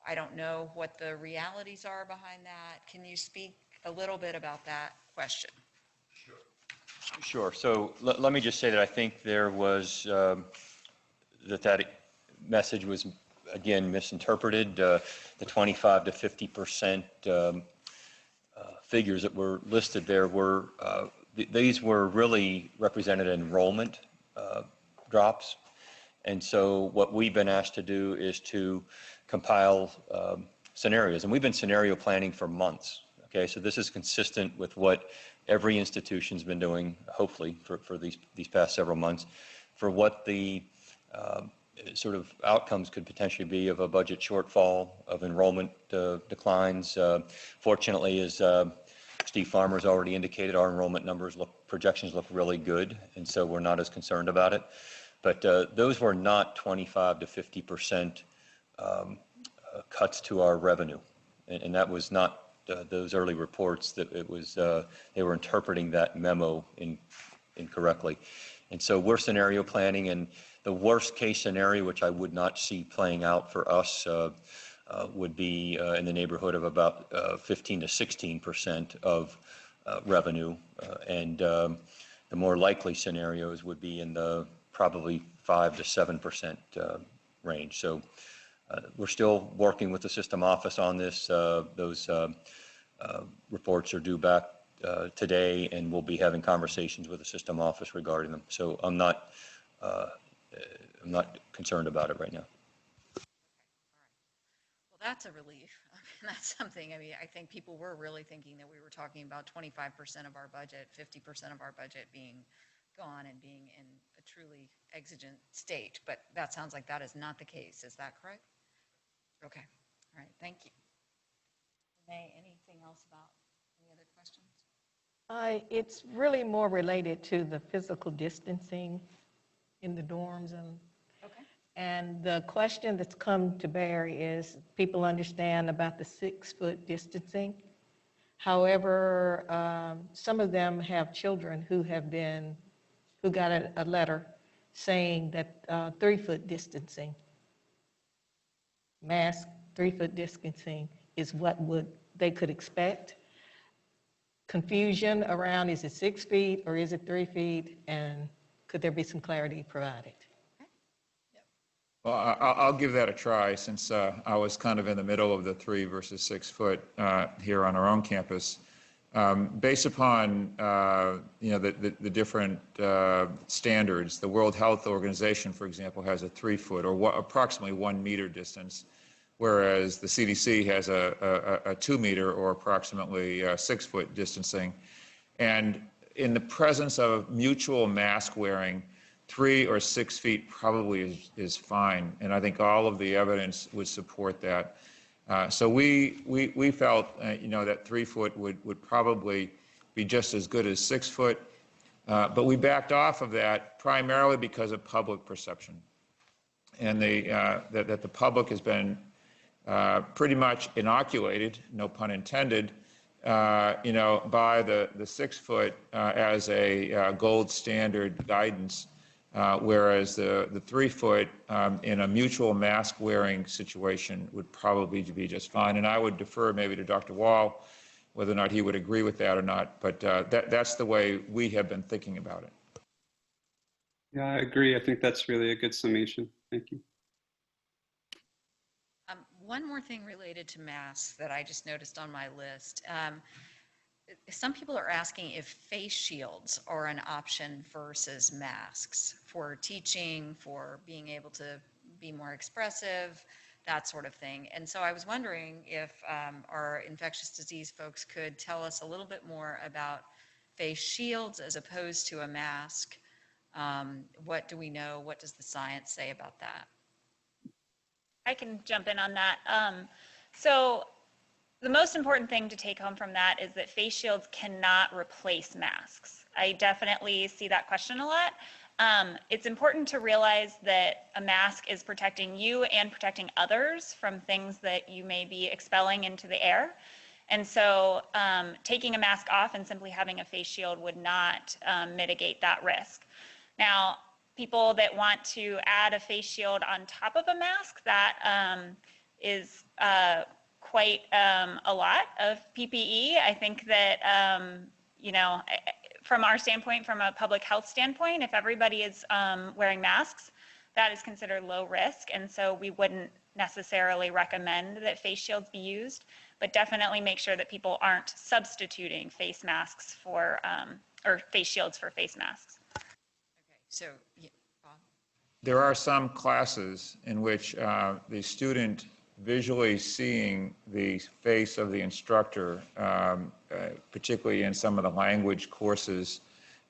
I don't know what the realities are behind that. Can you speak a little bit about that question? Sure. So let me just say that I think there was, that message was, again, misinterpreted. The 25 to 50% figures that were listed there were, these were really represented enrollment drops. And so what we've been asked to do is to compile scenarios. And we've been scenario planning for months. Okay, so this is consistent with what every institution's been doing, hopefully, for these past several months, for what the sort of outcomes could potentially be of a budget shortfall, of enrollment declines. Fortunately, as Steve Farmer's already indicated our enrollment projections look really good, and so we're not as concerned about it. But those were not 25 to 50% cuts to our revenue, and that was not those early reports. That it was they were interpreting that memo incorrectly, and so we're scenario planning, and the worst case scenario, which I would not see playing out for us, would be in the neighborhood of about 15 to 16% of revenue, and the more likely scenarios would be in the probably 5 to 7% range. So we're still working with the system office on this. Those reports are due back today, and we'll be having conversations with the system office regarding them. So I'm not concerned about it right now. Well, that's a relief. I mean, that's something, I mean, I think people were really thinking that we were talking about 25% of our budget, 50% of our budget being gone and being in a truly exigent state, but that sounds like that is not the case. Is that correct? Okay. All right. Thank you. Renee, anything else about any other questions? It's really more related to the physical distancing in the dorms, and the question that's come to bear is people understand about the 6-foot distancing. However, some of them have children who got a letter saying that 3-foot distancing, mask, 3-foot distancing is what they could expect. Confusion around, is it 6 feet or is it 3 feet, and could there be some clarity provided? Well, I'll give that a try, since I was kind of in the middle of the 3 versus 6 foot here on our own campus. Based upon the different standards, the World Health Organization, for example, has a 3-foot or approximately 1 meter distance, whereas the CDC has a 2 meter or approximately 6-foot distancing. And in the presence of mutual mask wearing, 3 or 6 feet probably is fine, and I think all of the evidence would support that. So we felt that 3 foot would probably be just as good as 6 foot, but we backed off of that primarily because of public perception, and that the public has been pretty much inoculated, no pun intended, by the 6 foot as a gold standard guidance. Whereas the 3 foot in a mutual mask wearing situation would probably be just fine. And I would defer maybe to Dr. Wall whether or not he would agree with that or not, but that's the way we have been thinking about it. Yeah, I agree. I think that's really a good summation. Thank you. One more thing related to masks that I just noticed on my list. Some people are asking if face shields are an option versus masks for teaching, for being able to be more expressive, that sort of thing. And so I was wondering if our infectious disease folks could tell us a little bit more about face shields as opposed to a mask. What do we know? What does the science say about that? I can jump in on that. So the most important thing to take home from that is that face shields cannot replace masks. I definitely see that question a lot. It's important to realize that a mask is protecting you and protecting others from things that you may be expelling into the air. And so taking a mask off and simply having a face shield would not mitigate that risk. Now, people that want to add a face shield on top of a mask, that is quite a lot of PPE. I think that, from our standpoint, from a public health standpoint, if everybody is wearing masks, that is considered low risk. And so we wouldn't necessarily recommend that face shields be used, but definitely make sure that people aren't substituting face masks for, or face shields for face masks. Okay, so, yeah, Bob? There are some classes in which the student visually seeing the face of the instructor, particularly in some of the language courses,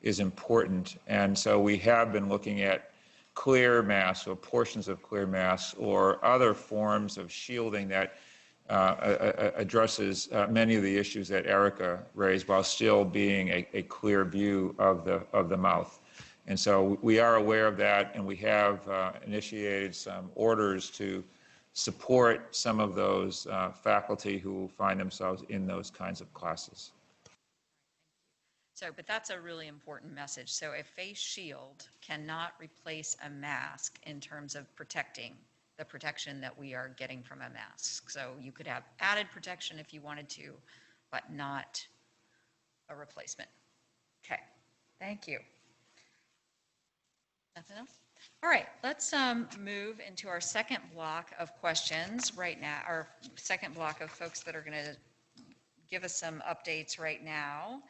is important. And so we have been looking at clear masks or portions of clear masks or other forms of shielding that addresses many of the issues that Erica raised while still being a clear view of the mouth. And so we are aware of that, and we have initiated some orders to support some of those faculty who find themselves in those kinds of classes. So, but that's a really important message. So a face shield cannot replace a mask in terms of protecting the protection that we are getting from a mask. So you could have added protection if you wanted to, but not a replacement. Okay, thank you. Nothing else? All right, let's move into our second block of questions right now, our second block of folks that are going to give us some updates right now.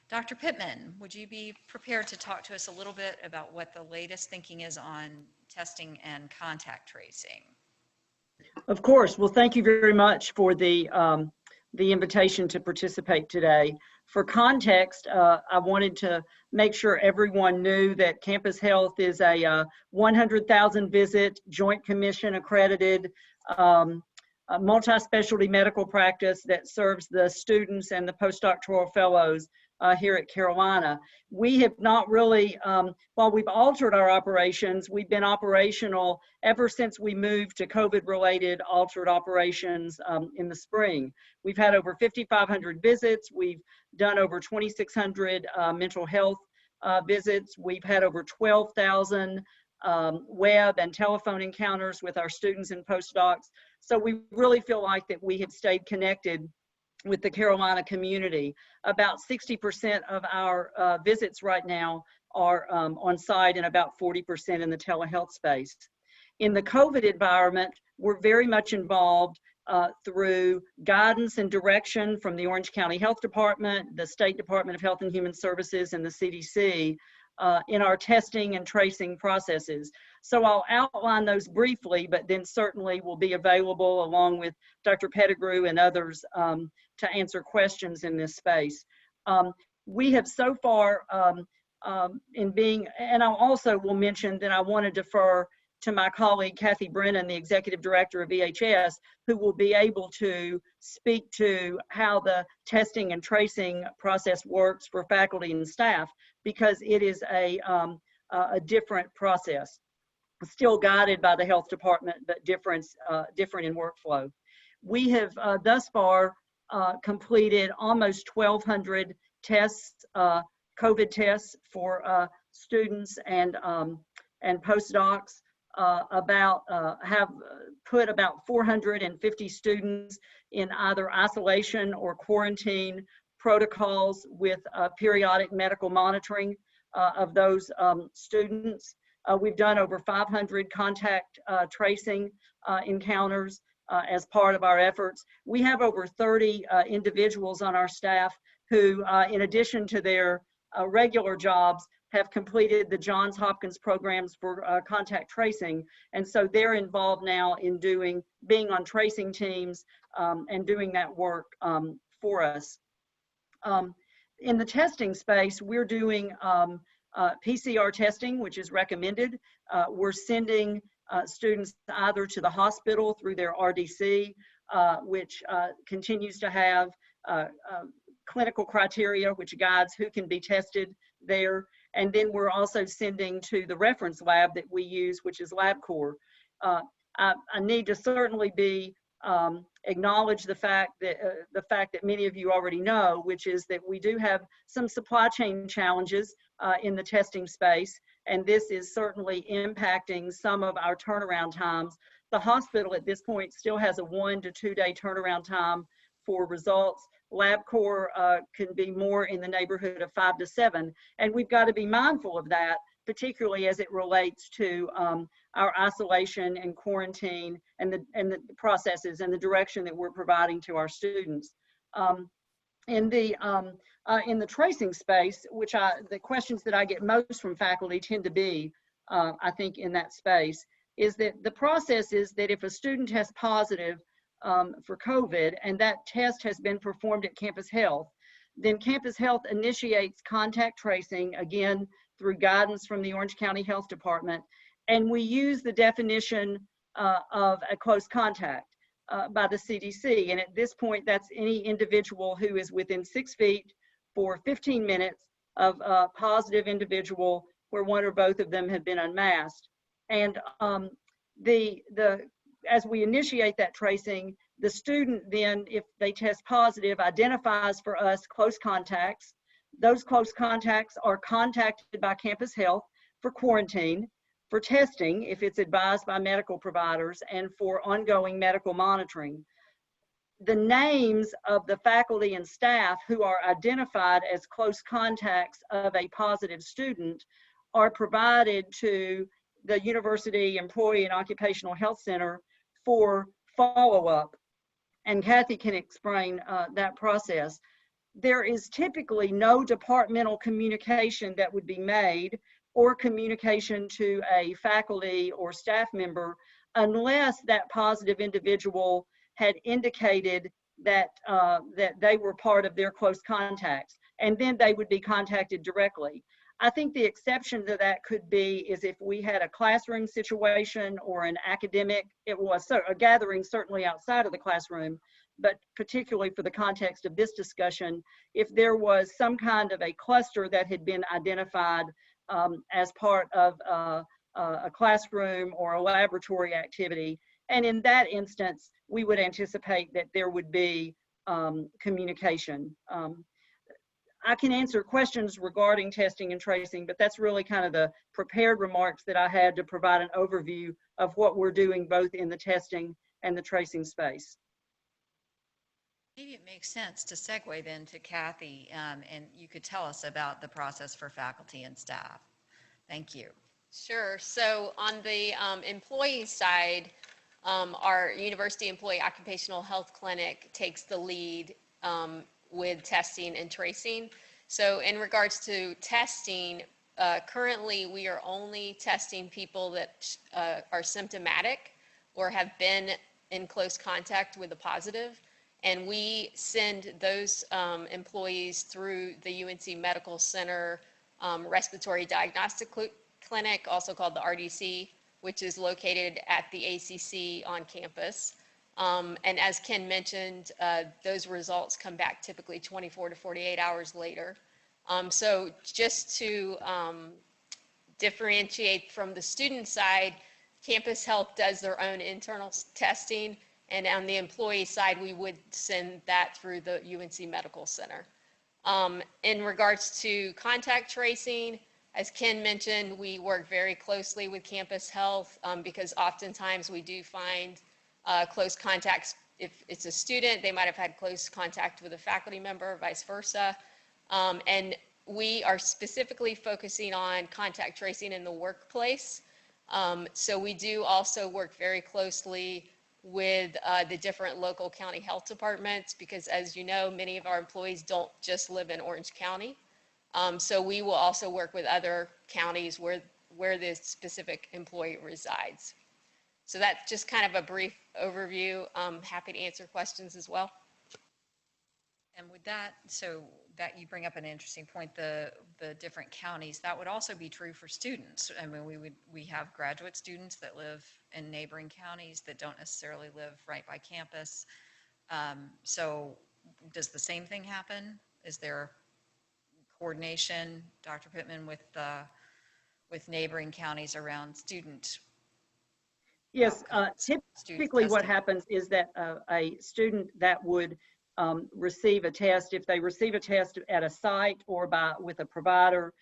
Dr. Pittman, would you be prepared to talk to us a little bit about what the latest thinking is on testing and contact tracing? Of course. Well, thank you very much for the invitation to participate today. For context, I wanted to make sure everyone knew that Campus Health is a 100,000 visit, Joint Commission accredited, a multi-specialty medical practice that serves the students and the postdoctoral fellows here at Carolina. We have not really, while we've altered our operations, we've been operational ever since we moved to COVID-related altered operations in the spring. We've had over 5,500 visits. We've done over 2,600 mental health visits. We've had over 12,000 web and telephone encounters with our students and postdocs. So we really feel like that we have stayed connected with the Carolina community. About 60% of our visits right now are on site and about 40% in the telehealth space. In the COVID environment, we're very much involved through guidance and direction from the Orange County Health Department, the State Department of Health and Human Services, and the CDC in our testing and tracing processes. So I'll outline those briefly, but then certainly will be available along with Dr. Pettigrew and others to answer questions in this space. We have so far in being, and I also will mention that I want to defer to my colleague, Kathy Brennan, the Executive Director of EHS, who will be able to speak to how the testing and tracing process works for faculty and staff, because it is a different process, still guided by the health department, but different in workflow. We have thus far completed almost 1,200 tests, COVID tests for students and postdocs. Have put about 450 students in either isolation or quarantine protocols with periodic medical monitoring of those students. We've done over 500 contact tracing encounters as part of our efforts. We have over 30 individuals on our staff who, in addition to their regular jobs, have completed the Johns Hopkins programs for contact tracing. And so they're involved now in being on tracing teams and doing that work for us. In the testing space, we're doing PCR testing, which is recommended. We're sending students either to the hospital through their RDC, which continues to have clinical criteria, which guides who can be tested there. And then we're also sending to the reference lab that we use, which is LabCorp. I need to certainly acknowledge the fact that many of you already know, which is that we do have some supply chain challenges in the testing space, and this is certainly impacting some of our turnaround times. The hospital at this point still has a 1 to 2 day turnaround time for results. LabCorp can be more in the neighborhood of 5 to 7, and we've got to be mindful of that, particularly as it relates to our isolation and quarantine and the processes and the direction that we're providing to our students. In the tracing space, which the questions that I get most from faculty tend to be, I think, in that space, is that the process is that if a student tests positive for COVID and that test has been performed at Campus Health, then Campus Health initiates contact tracing, again, through guidance from the Orange County Health Department, and we use the definition of a close contact. by the CDC. And at this point, that's any individual who is within 6 feet for 15 minutes of a positive individual where one or both of them have been unmasked. And as we initiate that tracing, the student then, if they test positive, identifies for us close contacts. Those close contacts are contacted by campus health for quarantine, for testing if it's advised by medical providers, and for ongoing medical monitoring. The names of the faculty and staff who are identified as close contacts of a positive student are provided to the University Employee and Occupational Health Center for follow-up. And Kathy can explain that process. There is typically no departmental communication that would be made or communication to a faculty or staff member unless that positive individual had indicated that, that they were part of their close contacts, and then they would be contacted directly. I think the exception to that could be is if we had a classroom situation or an academic, it was a gathering certainly outside of the classroom, but particularly for the context of this discussion, if there was some kind of a cluster that had been identified as part of a classroom or a laboratory activity. And in that instance, we would anticipate that there would be communication. I can answer questions regarding testing and tracing, but that's really kind of the prepared remarks that I had to provide an overview of what we're doing both in the testing and the tracing space. Maybe it makes sense to segue then to Kathy, and you could tell us about the process for faculty and staff. Thank you. Sure. So on the employee side, our University Employee Occupational Health Clinic takes the lead with testing and tracing. So in regards to testing, currently we are only testing people that are symptomatic or have been in close contact with a positive. And we send those employees through the UNC Medical Center Respiratory Diagnostic Clinic, also called the RDC, which is located at the ACC on campus. And as Ken mentioned, those results come back typically 24 to 48 hours later. So just to differentiate from the student side, Campus Health does their own internal testing, and on the employee side, we would send that through the UNC Medical Center. In regards to contact tracing, as Ken mentioned, we work very closely with Campus Health because oftentimes we do find close contacts. If it's a student, they might have had close contact with a faculty member, vice versa. And we are specifically focusing on contact tracing in the workplace. So we do also work very closely with the different local county health departments because, as you know, many of our employees don't just live in Orange County. So we will also work with other counties where the specific employee resides. So that's just kind of a brief overview. I'm happy to answer questions as well. And with that, so that you bring up an interesting point, the different counties, that would also be true for students. I mean, we have graduate students that live in neighboring counties that don't necessarily live right by campus. So does the same thing happen? Is there coordination, Dr. Pittman, with neighboring counties around student? Yes, typically what testing? happens is that a student that would receive a test, if they receive a test at a site or with a provider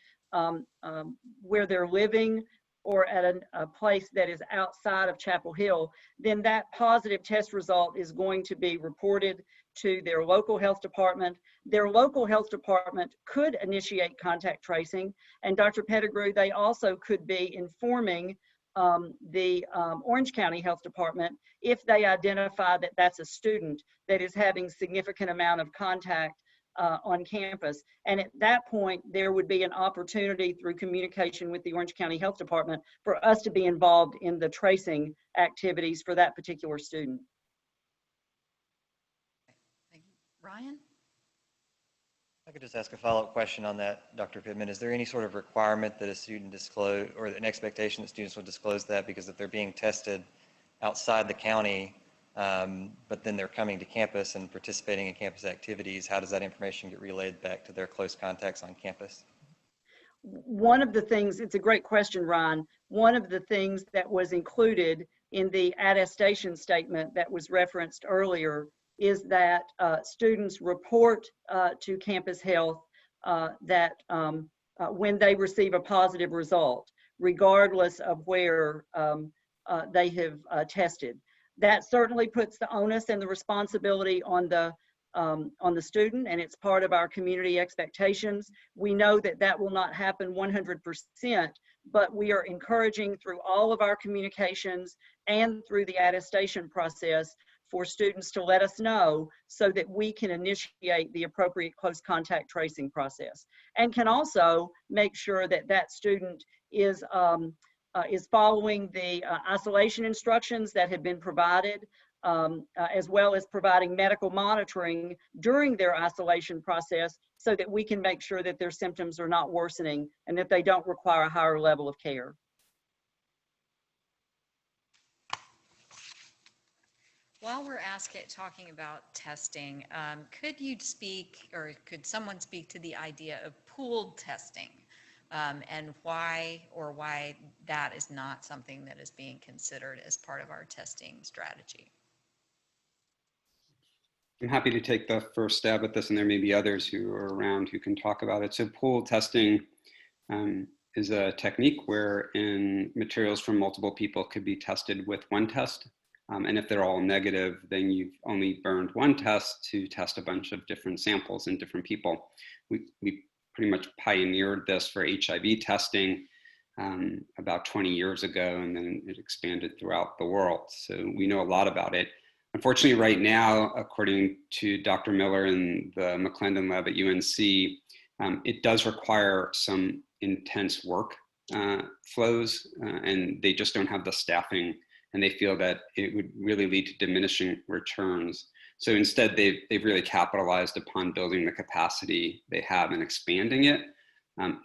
where they're living or at a place that is outside of Chapel Hill, then that positive test result is going to be reported to their local health department. Their local health department could initiate contact tracing, and Dr. Pettigrew, they also could be informing the Orange County Health Department if they identify that that's a student that is having significant amount of contact on campus. And at that point, there would be an opportunity through communication with the Orange County Health Department for us to be involved in the tracing activities for that particular student. Thank you. Ryan? I could just ask a follow-up question on that, Dr. Pittman. Is there any sort of requirement that a student disclose, or an expectation that students will disclose that? Because if they're being tested outside the county, but then they're coming to campus and participating in campus activities. How does that information get relayed back to their close contacts on campus? One of the things, it's a great question, Ryan. One of the things that was included in the attestation statement that was referenced earlier is that students report to campus health that when they receive a positive result, regardless of where they have tested. That certainly puts the onus and the responsibility on the student, and it's part of our community expectations. We know that that will not happen 100%, but we are encouraging through all of our communications and through the attestation process for students to let us know so that we can initiate the appropriate close contact tracing process, and can also make sure that that student is following the isolation instructions that have been provided, as well as providing medical monitoring during their isolation process so that we can make sure that their symptoms are not worsening and that they don't require a higher level of care. While we're talking about testing, could you speak, or could someone speak to the idea of pooled testing, and why that is not something that is being considered as part of our testing strategy? I'm happy to take the first stab at this, and there may be others who are around who can talk about it. So pool testing is a technique wherein materials from multiple people could be tested with one test. And if they're all negative, then you've only burned one test to test a bunch of different samples in different people. We pretty much pioneered this for HIV testing about 20 years ago, and then it expanded throughout the world. So we know a lot about it. Unfortunately, right now, according to Dr. Miller and the McClendon lab at UNC, it does require some intense work flows, and they just don't have the staffing, and they feel that it would really lead to diminishing returns. So instead, they've really capitalized upon building the capacity they have and expanding it.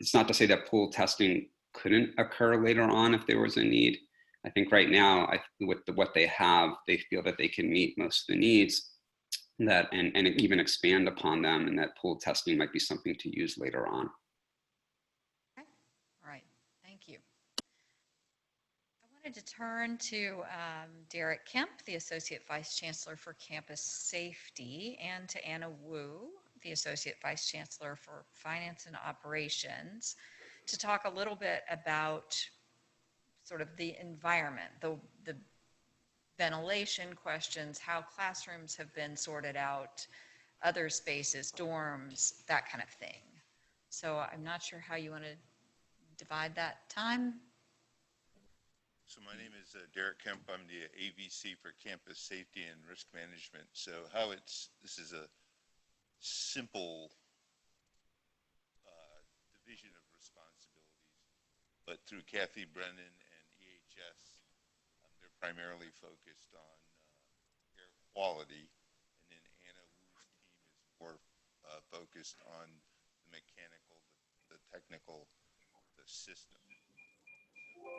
It's not to say that pool testing couldn't occur later on if there was a need. I think right now, with what they have, they feel that they can meet most of the needs and even expand upon them, and that pool testing might be something to use later on. Okay. All right. Thank you. I wanted to turn to Derek Kemp, the Associate Vice Chancellor for Campus Safety, and to Anna Wu, the Associate Vice Chancellor for Finance and Operations, to talk a little bit about sort of the environment, the ventilation questions, how classrooms have been sorted out, other spaces, dorms, that kind of thing. So I'm not sure how you want to divide that time. So my name is Derek Kemp. I'm the AVC for Campus Safety and Risk Management. So this is a simple division of responsibilities, but through Kathy Brennan and EHS, they're primarily focused on air quality, and then Anna Wu's team is more focused on the mechanical, the technical, the system. Air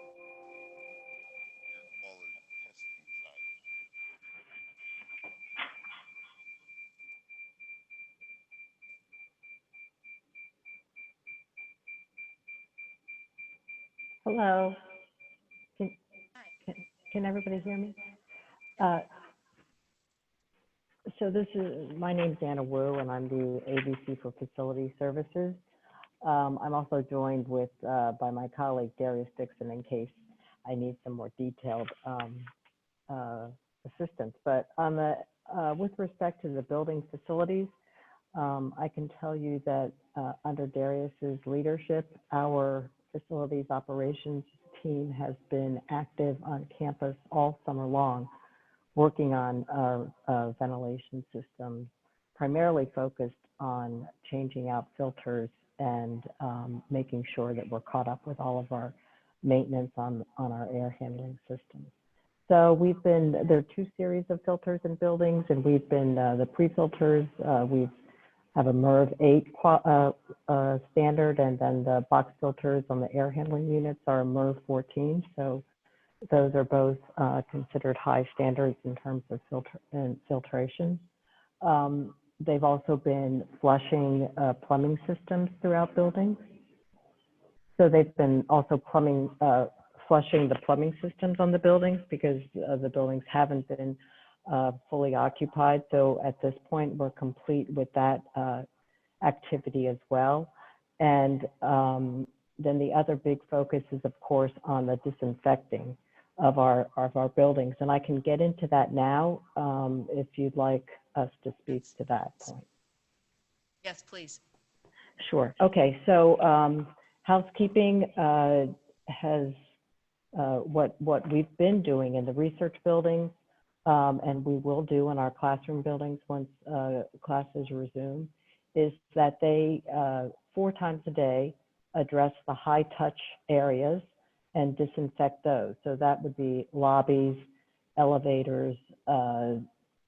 quality testing side. Hello. Can everybody hear me? So my name is Anna Wu, and I'm the AVC for Facility Services. I'm also joined by my colleague Darius Dixon in case I need some more detailed assistance. But with respect to the building facilities, I can tell you that under Darius's leadership, our facilities operations team has been active on campus all summer long, working on our ventilation systems, primarily focused on changing out filters and making sure that we're caught up with all of our maintenance on our air handling systems. So there are 2 series of filters in buildings, and we've been, the pre-filters, we have a MERV 8 standard, and then the box filters on the air handling units are MERV 14. So Those are both considered high standards in terms of filtration. They've also been flushing plumbing systems throughout buildings. So they've been also flushing the plumbing systems on the buildings because the buildings haven't been fully occupied. So at this point, we're complete with that activity as well. And then the other big focus is, of course, on the disinfecting of our buildings. And I can get into that now if you'd like us to speak to that point. Yes, please. Sure. Okay. So housekeeping has what we've been doing in the research buildings, and we will do in our classroom buildings once classes resume, is that they 4 times a day address the high touch areas and disinfect those. So that would be lobbies, elevators,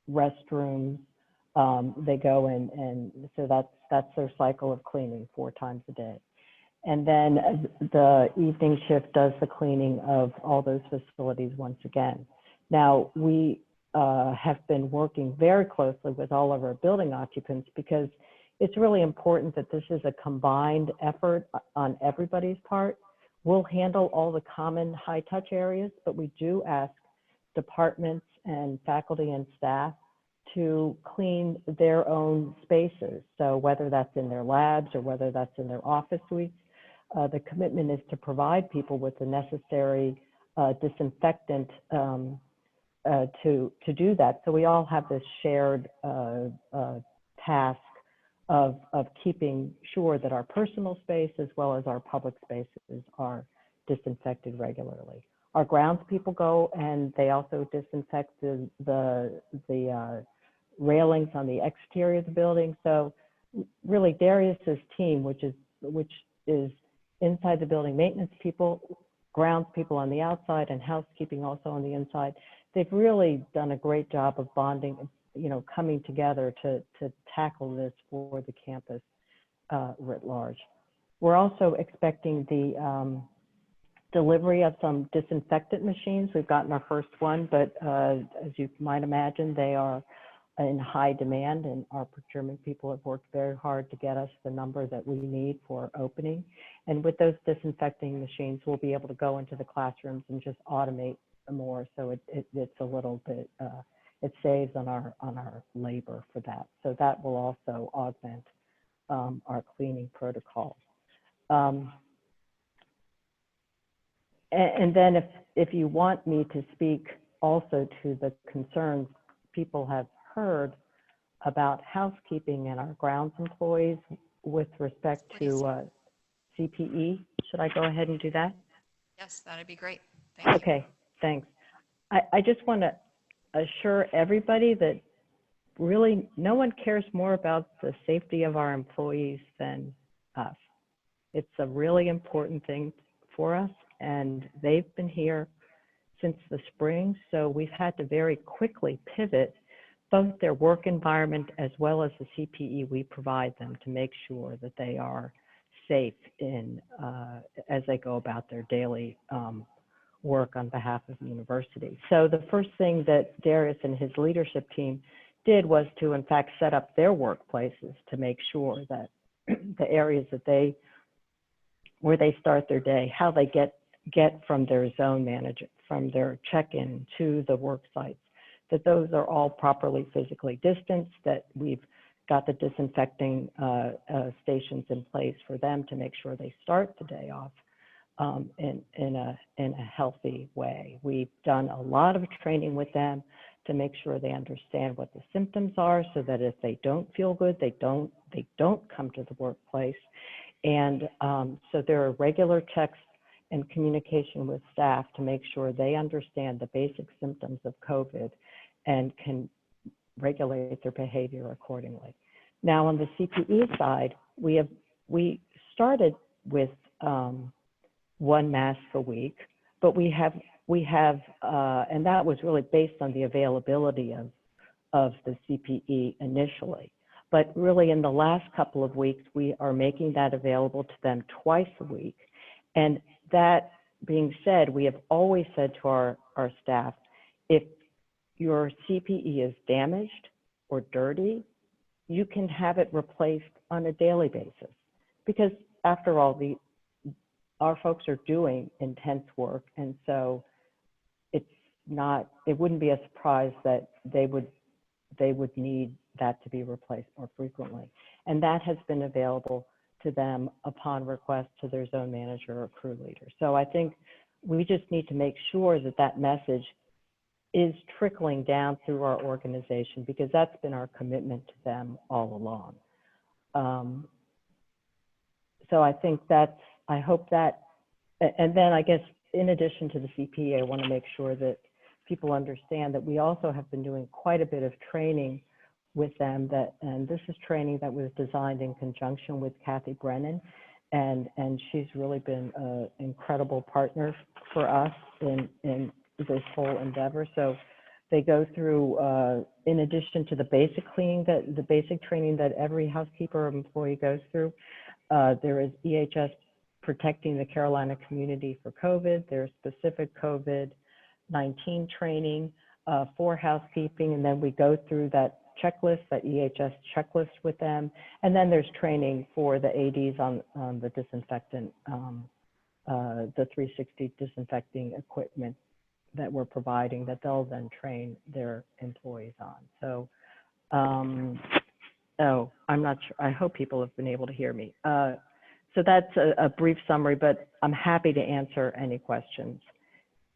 restrooms. They go in, and so that's their cycle of cleaning 4 times a day. And then the evening shift does the cleaning of all those facilities once again. Now, we have been working very closely with all of our building occupants because it's really important that this is a combined effort on everybody's part. We'll handle all the common high touch areas, but we do ask departments and faculty and staff to clean their own spaces. So whether that's in their labs or whether that's in their office suites, the commitment is to provide people with the necessary disinfectant to do that. So we all have this shared task of keeping sure that our personal space as well as our public spaces are disinfected regularly. Our grounds people go and they also disinfect the railings on the exterior of the building. So really Darius's team, which is inside the building, maintenance people, grounds people on the outside, and housekeeping also on the inside, they've really done a great job of bonding, coming together to tackle this for the campus writ large. We're also expecting the delivery of some disinfectant machines. We've gotten our first one, but as you might imagine, they are in high demand, and our procurement people have worked very hard to get us the number that we need for opening. And with those disinfecting machines, we'll be able to go into the classrooms and just automate more. So it's a little bit, it saves on our labor for that. So that will also augment our cleaning protocols. And then if you want me to speak also to the concerns people have heard about housekeeping and our grounds employees with respect to CPE, should I go ahead and do that? Yes, that'd be great. Thank you. Okay, thanks. I just want to assure everybody that really no one cares more about the safety of our employees than us. It's a really important thing for us, and they've been here since the spring, so we've had to very quickly pivot both their work environment as well as the CPE we provide them to make sure that they are safe as they go about their daily work on behalf of the university. So the first thing that Darius and his leadership team did was to, in fact, set up their workplaces to make sure that the areas that where they start their day, how they get from their zone manager, from their check-in to the work sites, that those are all properly physically distanced, that we've got the disinfecting stations in place for them to make sure they start the day off in a healthy way. We've done a lot of training with them to make sure they understand what the symptoms are, so that if they don't feel good, they don't come to the workplace. And so there are regular checks and communication with staff to make sure they understand the basic symptoms of COVID and can regulate their behavior accordingly. Now on the CPE side, we started with 1 mask a week, but we have, and that was really based on the availability of the CPE initially. But really in the last couple of weeks, we are making that available to them twice a week. And that being said, we have always said to our staff, if your CPE is damaged or dirty, you can have it replaced on a daily basis. Because after all, our folks are doing intense work, and so it wouldn't be a surprise that they would need that to be replaced more frequently. And that has been available to them upon request to their zone manager or crew leader. So I think we just need to make sure that that message is trickling down through our organization, because that's been our commitment to them all along. So I think I hope that, and then I guess in addition to the CPE, I want to make sure that people understand that we also have been doing quite a bit of training with them, and this is training that was designed in conjunction with Kathy Brennan, and she's really been an incredible partner for us in this whole endeavor. So they go through, in addition to the basic cleaning, the basic training that every housekeeper or employee goes through, there is EHS protecting the Carolina community for COVID. There's specific COVID-19 training for housekeeping, and then we go through that checklist, that EHS checklist with them. And then there's training for the ADs on the disinfectant, the 360 disinfecting equipment that we're providing that they'll then train their employees on. So, oh, I'm not sure. I hope people have been able to hear me. So that's a brief summary, but I'm happy to answer any questions.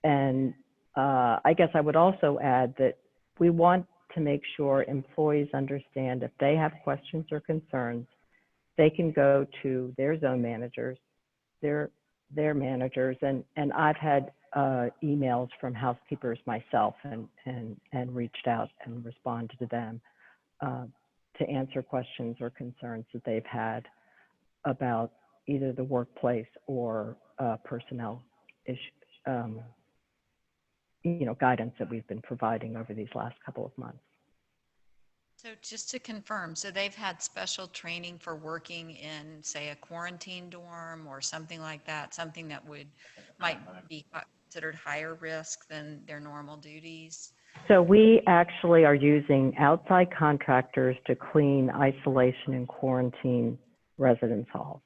And I guess I would also add that we want to make sure employees understand if they have questions or concerns, they can go to their zone managers, their managers, and I've had emails from housekeepers myself and reached out and responded to them to answer questions or concerns that they've had about either the workplace or personnel issues, guidance that we've been providing over these last couple of months. So just to confirm, so they've had special training for working in, say, a quarantine dorm or something like that, something that might be considered higher risk than their normal duties? So we actually are using outside contractors to clean isolation and quarantine residence halls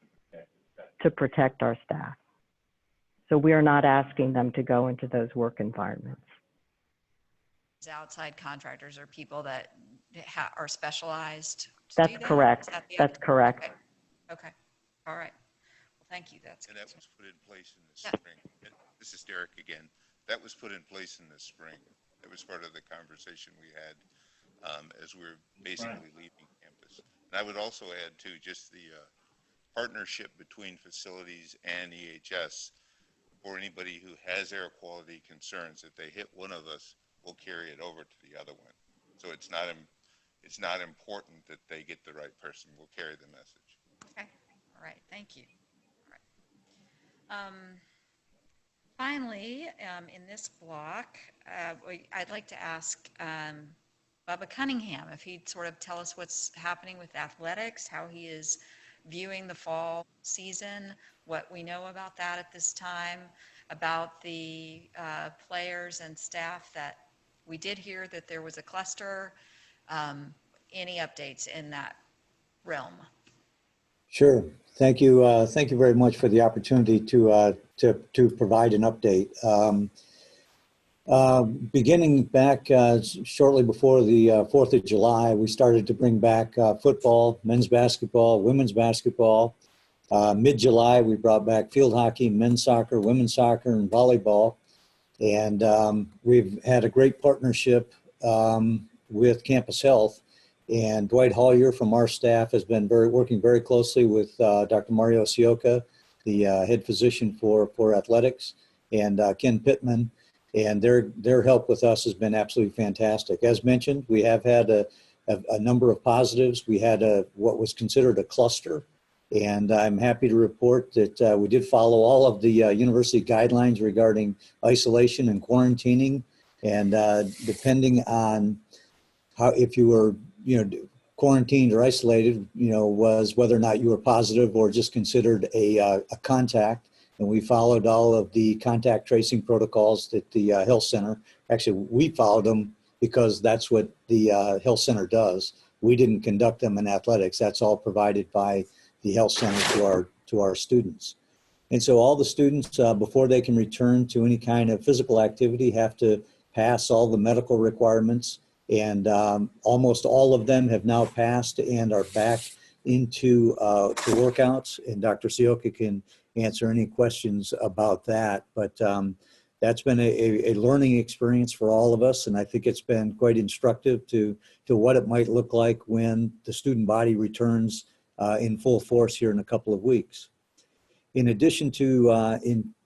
to protect our staff. So we are not asking them to go into those work environments. Outside contractors are people that are specialized to That's do that? correct. That's correct. Okay. Okay. All right. Well, thank you. That's and that was put in place in the spring. And this is Derek again. That was put in place in the spring. That was part of the conversation we had as we were basically leaving campus. And I would also add too, just the partnership between facilities and EHS. For anybody who has air quality concerns, if they hit one of us, we'll carry it over to the other one. So it's not important that they get the right person. We'll carry the message. okay. All right. Thank you. All right. Finally, in this block, I'd like to ask Bubba Cunningham if he'd sort of tell us what's happening with athletics, how he is viewing the fall season, what we know about that at this time, about the players and staff that we did hear that there was a cluster. Any updates in that realm? Sure. Thank you. Thank you very much for the opportunity to provide an update. Beginning back shortly before the 4th of July, we started to bring back football, men's basketball, women's basketball. Mid-July, we brought back field hockey, men's soccer, women's soccer, and volleyball. And we've had a great partnership with Campus Health. And Dwight Hollier from our staff has been working very closely with Dr. Mario Sioka, the head physician for athletics, and Ken Pittman. And their help with us has been absolutely fantastic. As mentioned, we have had a number of positives. We had what was considered a cluster. And I'm happy to report that we did follow all of the university guidelines regarding isolation and quarantining. And depending on if you were, quarantined or isolated, was whether or not you were positive or just considered a contact. and we followed all of the contact tracing protocols that the health center, actually we followed them because that's what the health center does. We didn't conduct them in athletics. That's all provided by the health center to our students. And so all the students, before they can return to any kind of physical activity, have to pass all the medical requirements. And almost all of them have now passed and are back into to workouts. And Dr. Sioka can answer any questions about that. But that's been a learning experience for all of us. And I think it's been quite instructive to what it might look like when the student body returns in full force here in a couple of weeks. In addition to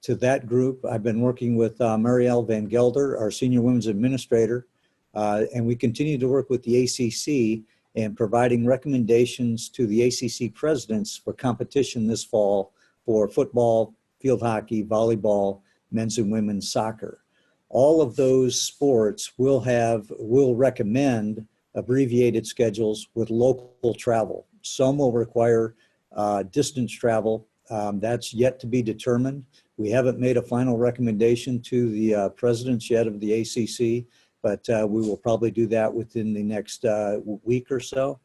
that group, I've been working with Marielle Van Gelder, our senior women's administrator, and we continue to work with the ACC and providing recommendations to the ACC presidents for competition this fall for football, field hockey, volleyball, men's and women's soccer. All of those sports will recommend abbreviated schedules with local travel. Some will require distance travel. That's yet to be determined. We haven't made a final recommendation to the presidents yet of the ACC, but we will probably do that within the next week or so.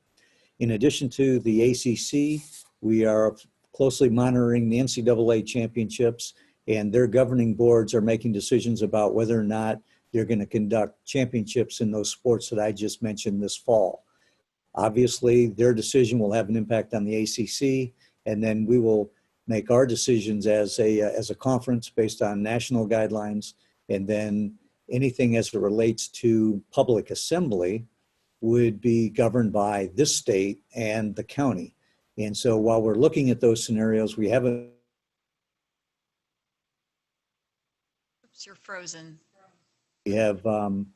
In addition to the ACC, we are closely monitoring the NCAA championships, and their governing boards are making decisions about whether or not they're going to conduct championships in those sports that I just mentioned this fall. Obviously, their decision will have an impact on the ACC, and then we will make our decisions as a conference based on national guidelines, and then anything as it relates to public assembly would be governed by this state and the county. And so while we're looking at those scenarios, we haven't. Oops, you're frozen. We have done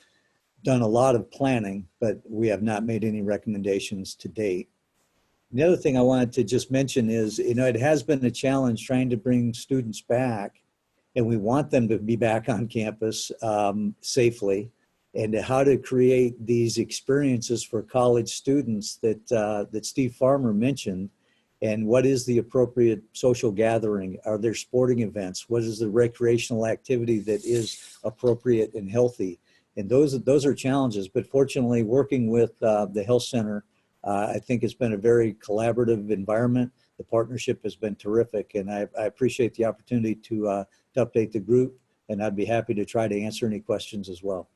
a lot of planning, but we have not made any recommendations to date. The other thing I wanted to just mention is, it has been a challenge trying to bring students back, and we want them to be back on campus safely, and how to create these experiences for college students that Steve Farmer mentioned. And what is the appropriate social gathering? Are there sporting events? What is the recreational activity that is appropriate and healthy? And those are challenges, but fortunately working with the health center, I think it's been a very collaborative environment. The partnership has been terrific, and I appreciate the opportunity to update the group, and I'd be happy to try to answer any questions as well.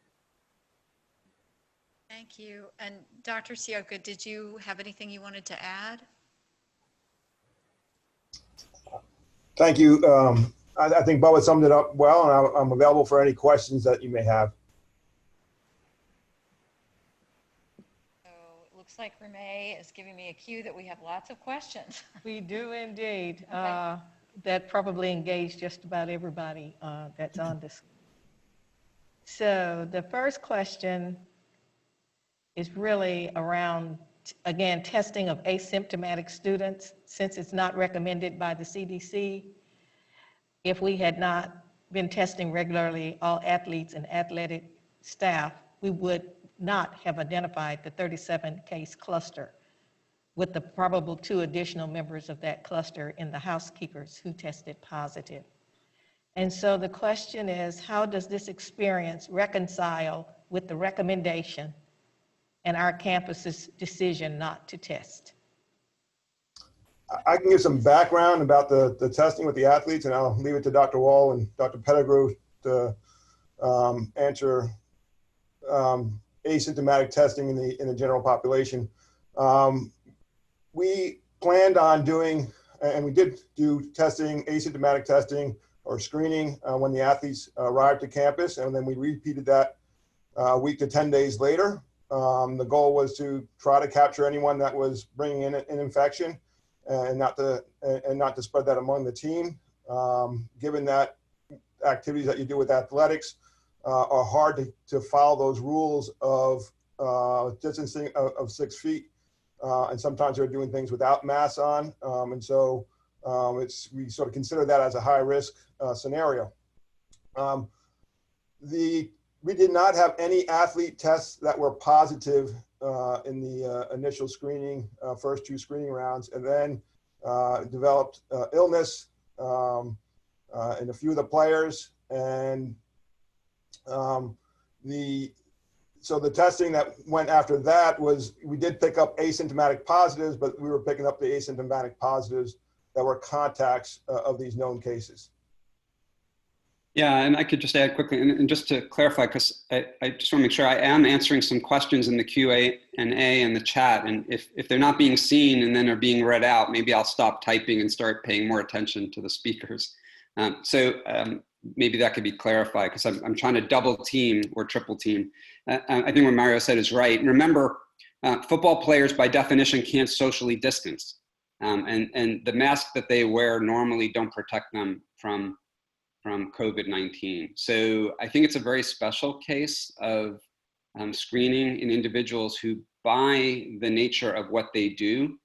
Thank you. And Dr. Sioka, did you have anything you wanted to add? Thank you. I think Bubba summed it up well, and I'm available for any questions that you may have. So it looks like Renee is giving me a cue that we have lots of questions. We do indeed. Okay. That probably engage just about everybody that's on this. So the first question is really around, again, testing of asymptomatic students. Since it's not recommended by the CDC, if we had not been testing regularly all athletes and athletic staff, we would not have identified the 37 case cluster, with the probable 2 additional members of that cluster in the housekeepers who tested positive. And so the question is, how does this experience reconcile with the recommendation and our campus's decision not to test? I can give some background about the testing with the athletes, and I'll leave it to Dr. Wall and Dr. Pettigrew to answer asymptomatic testing in the general population. We planned on doing, and we did do testing, asymptomatic testing or screening when the athletes arrived to campus, and then we repeated that week to 10 days later. The goal was to try to capture anyone that was bringing in an infection and not to spread that among the team. Given that activities that you do with athletics are hard to follow those rules of distancing of 6 feet. And sometimes they're doing things without masks on. And so we sort of consider that as a high risk scenario. We did not have any athlete tests that were positive in the initial screening, first 2 screening rounds, and then developed illness, and a few of the players. And so the testing that went after that was, we did pick up asymptomatic positives, but we were picking up the asymptomatic positives that were contacts of these known cases. Yeah, and I could just add quickly, and just to clarify, because I just want to make sure I am answering some questions in the Q&A in the chat, and if they're not being seen and then are being read out, maybe I'll stop typing and start paying more attention to the speakers. Maybe that could be clarified, because I'm trying to double team or triple team. I think what Mario said is right. And remember, football players by definition can't socially distance, and the masks that they wear normally don't protect them from COVID-19. So I think it's a very special case of screening in individuals who, by the nature of what they do,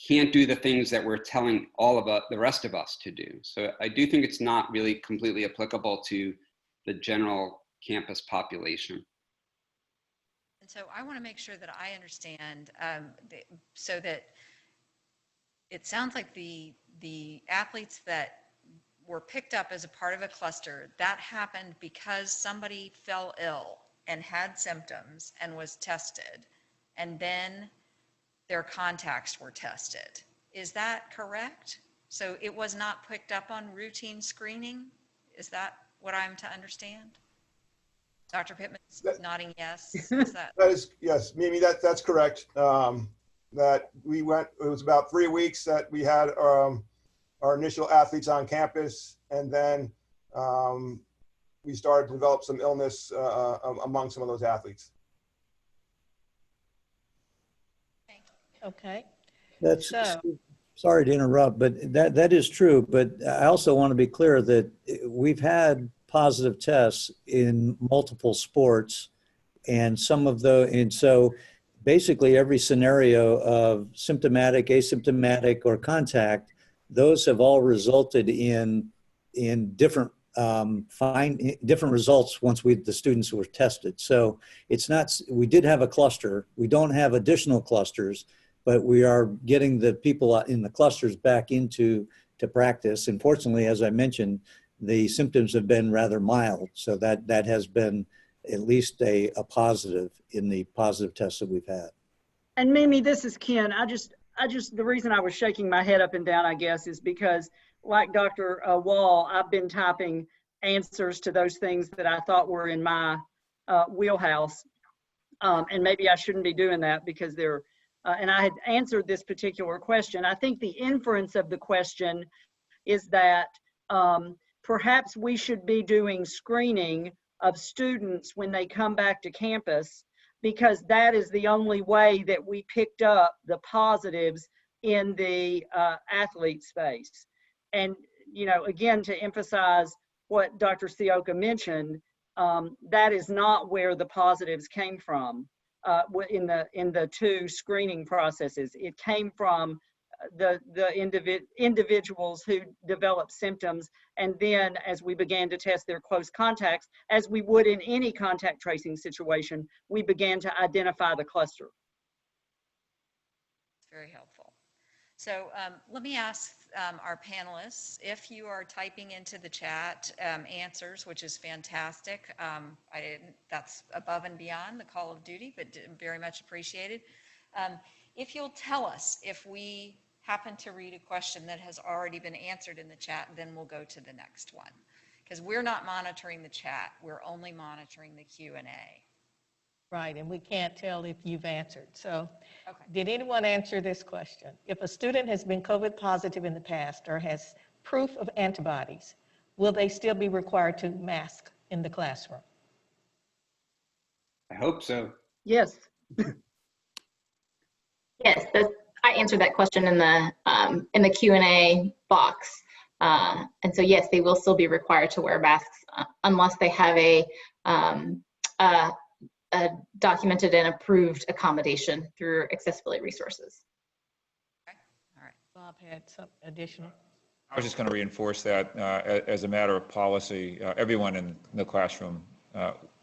can't do the things that we're telling all of us, the rest of us, to do. So I do think it's not really completely applicable to the general campus population. And so I want to make sure that I understand, so that it sounds like the athletes that were picked up as a part of a cluster, that happened because somebody fell ill and had symptoms and was tested, and then their contacts were tested. Is that correct? So it was not picked up on routine screening? Is that what I'm to understand? Dr. Pittman's nodding yes. Is that? That is, yes, Mimi, that's correct. That we went, it was about 3 weeks that we had our initial athletes on campus, and then we started to develop some illness among some of those athletes. Okay. That's, So, sorry to interrupt, but that is true. But I also want to be clear that we've had positive tests in multiple sports, and so basically every scenario of symptomatic, asymptomatic, or contact, those have all resulted in different different results once the students were tested. So it's not, we did have a cluster. We don't have additional clusters, but we are getting the people in the clusters back into practice. And fortunately, as I mentioned, the symptoms have been rather mild. So that has been at least a positive in the positive tests that we've had. And Mimi, this is Ken. The reason I was shaking my head up and down, I guess, is because, like Dr. Wall, I've been typing answers to those things that I thought were in my wheelhouse. And maybe I shouldn't be doing that because they're, and I had answered this particular question. I think the inference of the question is that perhaps we should be doing screening of students when they come back to campus, because that is the only way that we picked up the positives in the athlete space. And, you know, again, to emphasize what Dr. Sioka mentioned, that is not where the positives came from in the two screening processes. It came from the individuals who developed symptoms, and then as we began to test their close contacts, as we would in any contact tracing situation, we began to identify the cluster. Very helpful. So let me ask our panelists, if you are typing into the chat answers, which is fantastic. That's above and beyond the call of duty, but very much appreciated. If you'll tell us if we happen to read a question that has already been answered in the chat, then we'll go to the next one. Because we're not monitoring the chat, we're only monitoring the Q&A. right, and we can't tell if you've answered. So, okay. Did anyone answer this question? If a student has been COVID positive in the past or has proof of antibodies, will they still be required to mask in the classroom? I hope so. Yes. Yes, I answered that question in the Q&A box. And so yes, they will still be required to wear masks unless they have a documented and approved accommodation through accessibility resources. Okay. All right. Bob had some additional. I was just going to reinforce that as a matter of policy, everyone in the classroom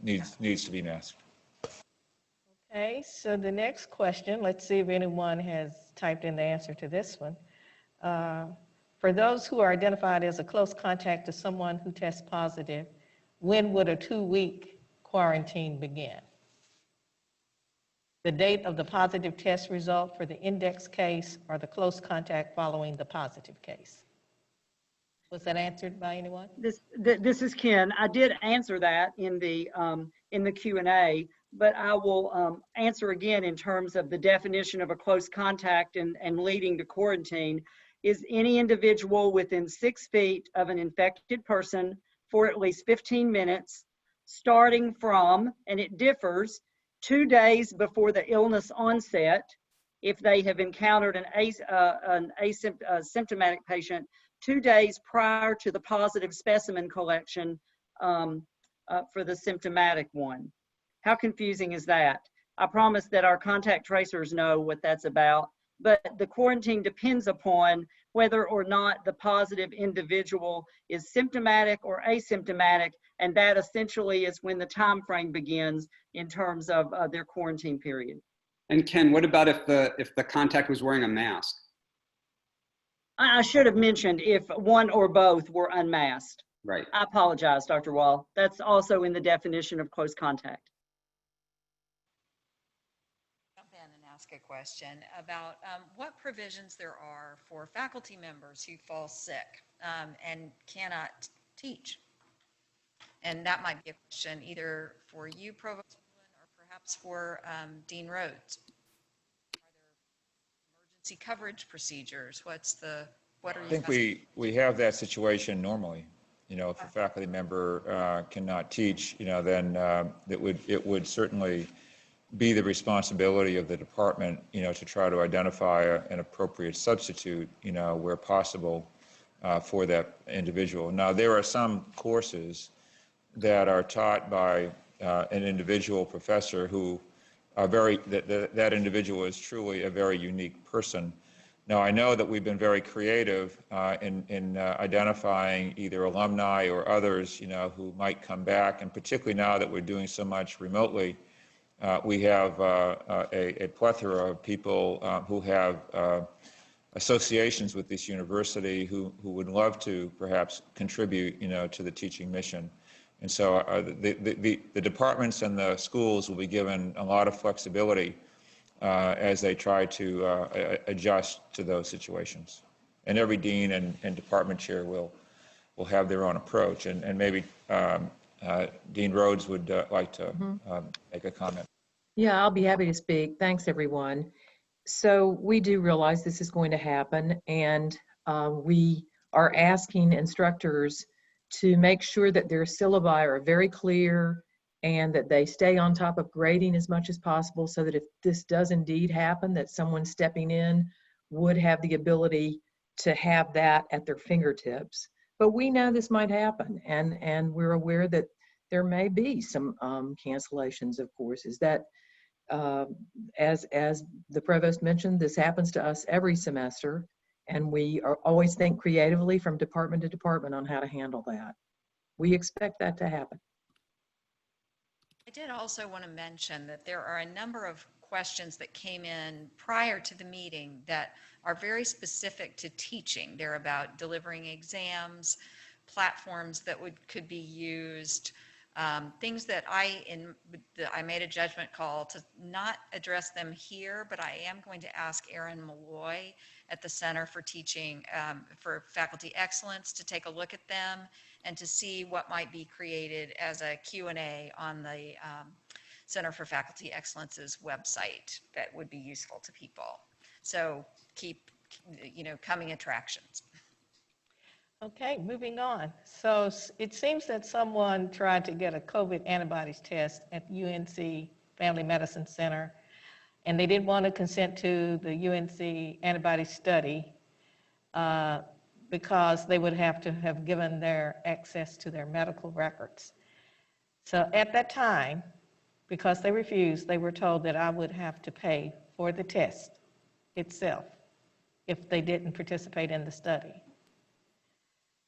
needs to be masked. Okay, so the next question, let's see if anyone has typed in the answer to this one. For For those who are identified as a close contact to someone who tests positive, when would a 2-week quarantine begin? The date of the positive test result for the index case or the close contact following the positive case? Was that answered by anyone? This is Ken. I did answer that in the Q&A, but I will answer again in terms of the definition of a close contact and leading to quarantine is any individual within 6 feet of an infected person for at least 15 minutes, starting from, and it differs, 2 days before the illness onset, if they have encountered an asymptomatic patient, 2 days prior to the positive specimen collection for the symptomatic one. How confusing is that? I promise that our contact tracers know what that's about, but the quarantine depends upon whether or not the positive individual is symptomatic or asymptomatic, and that essentially is when the time frame begins in terms of their quarantine period. And Ken, what about if the contact was wearing a mask? I should have mentioned if one or both were unmasked. Right. I apologize, Dr. Wall. That's also in the definition of close contact. Jump in and ask a question about what provisions there are for faculty members who fall sick and cannot teach. And that might be a question either for you, Provost Woolen, or perhaps for Dean Rhodes. Are there emergency coverage procedures? What are you? I think we have that situation normally. You know, if a faculty member cannot teach, you know, then it would certainly be the responsibility of the department, you know, to try to identify an appropriate substitute, you know, where possible for that individual. Now, there are some courses that are taught by an individual professor who are that individual is truly a very unique person. Now, I know that we've been very creative in identifying either alumni or others, you know, who might come back, and particularly now that we're doing so much remotely, we have a plethora of people who have associations with this university who would love to perhaps contribute, you know, to the teaching mission. And so the departments and the schools will be given a lot of flexibility as they try to adjust to those situations. And every dean and department chair will have their own approach. And maybe Dean Rhodes would like to make a comment. Yeah, I'll be happy to speak. Thanks, everyone. So we do realize this is going to happen, and we are asking instructors to make sure that their syllabi are very clear and that they stay on top of grading as much as possible, so that if this does indeed happen, that someone stepping in would have the ability to have that at their fingertips. But we know this might happen, and we're aware that there may be some cancellations of courses. That, as the provost mentioned, this happens to us every semester, and we always think creatively from department to department on how to handle that. We expect that to happen. I did also want to mention that there are a number of questions that came in prior to the meeting that are very specific to teaching. They're about delivering exams, platforms that could be used, things that I made a judgment call to not address them here, but I am going to ask Erin Malloy at the Center for Teaching for Faculty Excellence to take a look at them and to see what might be created as a Q&A on the Center for Faculty Excellence's website that would be useful to people. So keep, you know, coming attractions. Okay, moving on. So it seems that someone tried to get a COVID antibodies test at UNC Family Medicine Center, and they didn't want to consent to the UNC antibody study because they would have to have given their access to their medical records. So at that time, because they refused, they were told that I would have to pay for the test itself if they didn't participate in the study.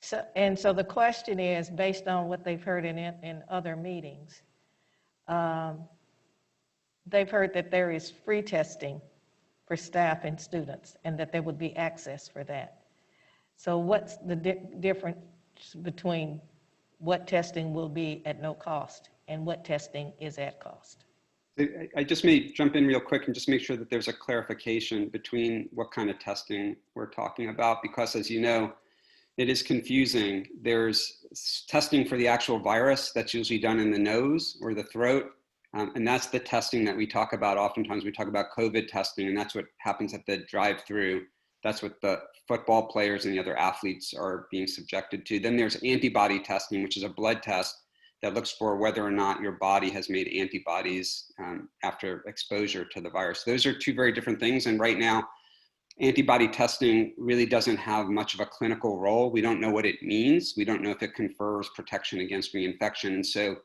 So the question is, based on what they've heard in other meetings, they've heard that there is free testing for staff and students and that there would be access for that. So what's the difference between what testing will be at no cost and what testing is at cost? I just may jump in real quick and just make sure that there's a clarification between what kind of testing we're talking about, because as you know, it is confusing. There's testing for the actual virus that's usually done in the nose or the throat. And that's the testing that we talk about. Oftentimes we talk about COVID testing, and that's what happens at the drive-through. That's what the football players and the other athletes are being subjected to. Then there's antibody testing, which is a blood test that looks for whether or not your body has made antibodies after exposure to the virus. Those are two very different things. And right now, antibody testing really doesn't have much of a clinical role. We don't know what it means. We don't know if it confers protection against reinfection. And so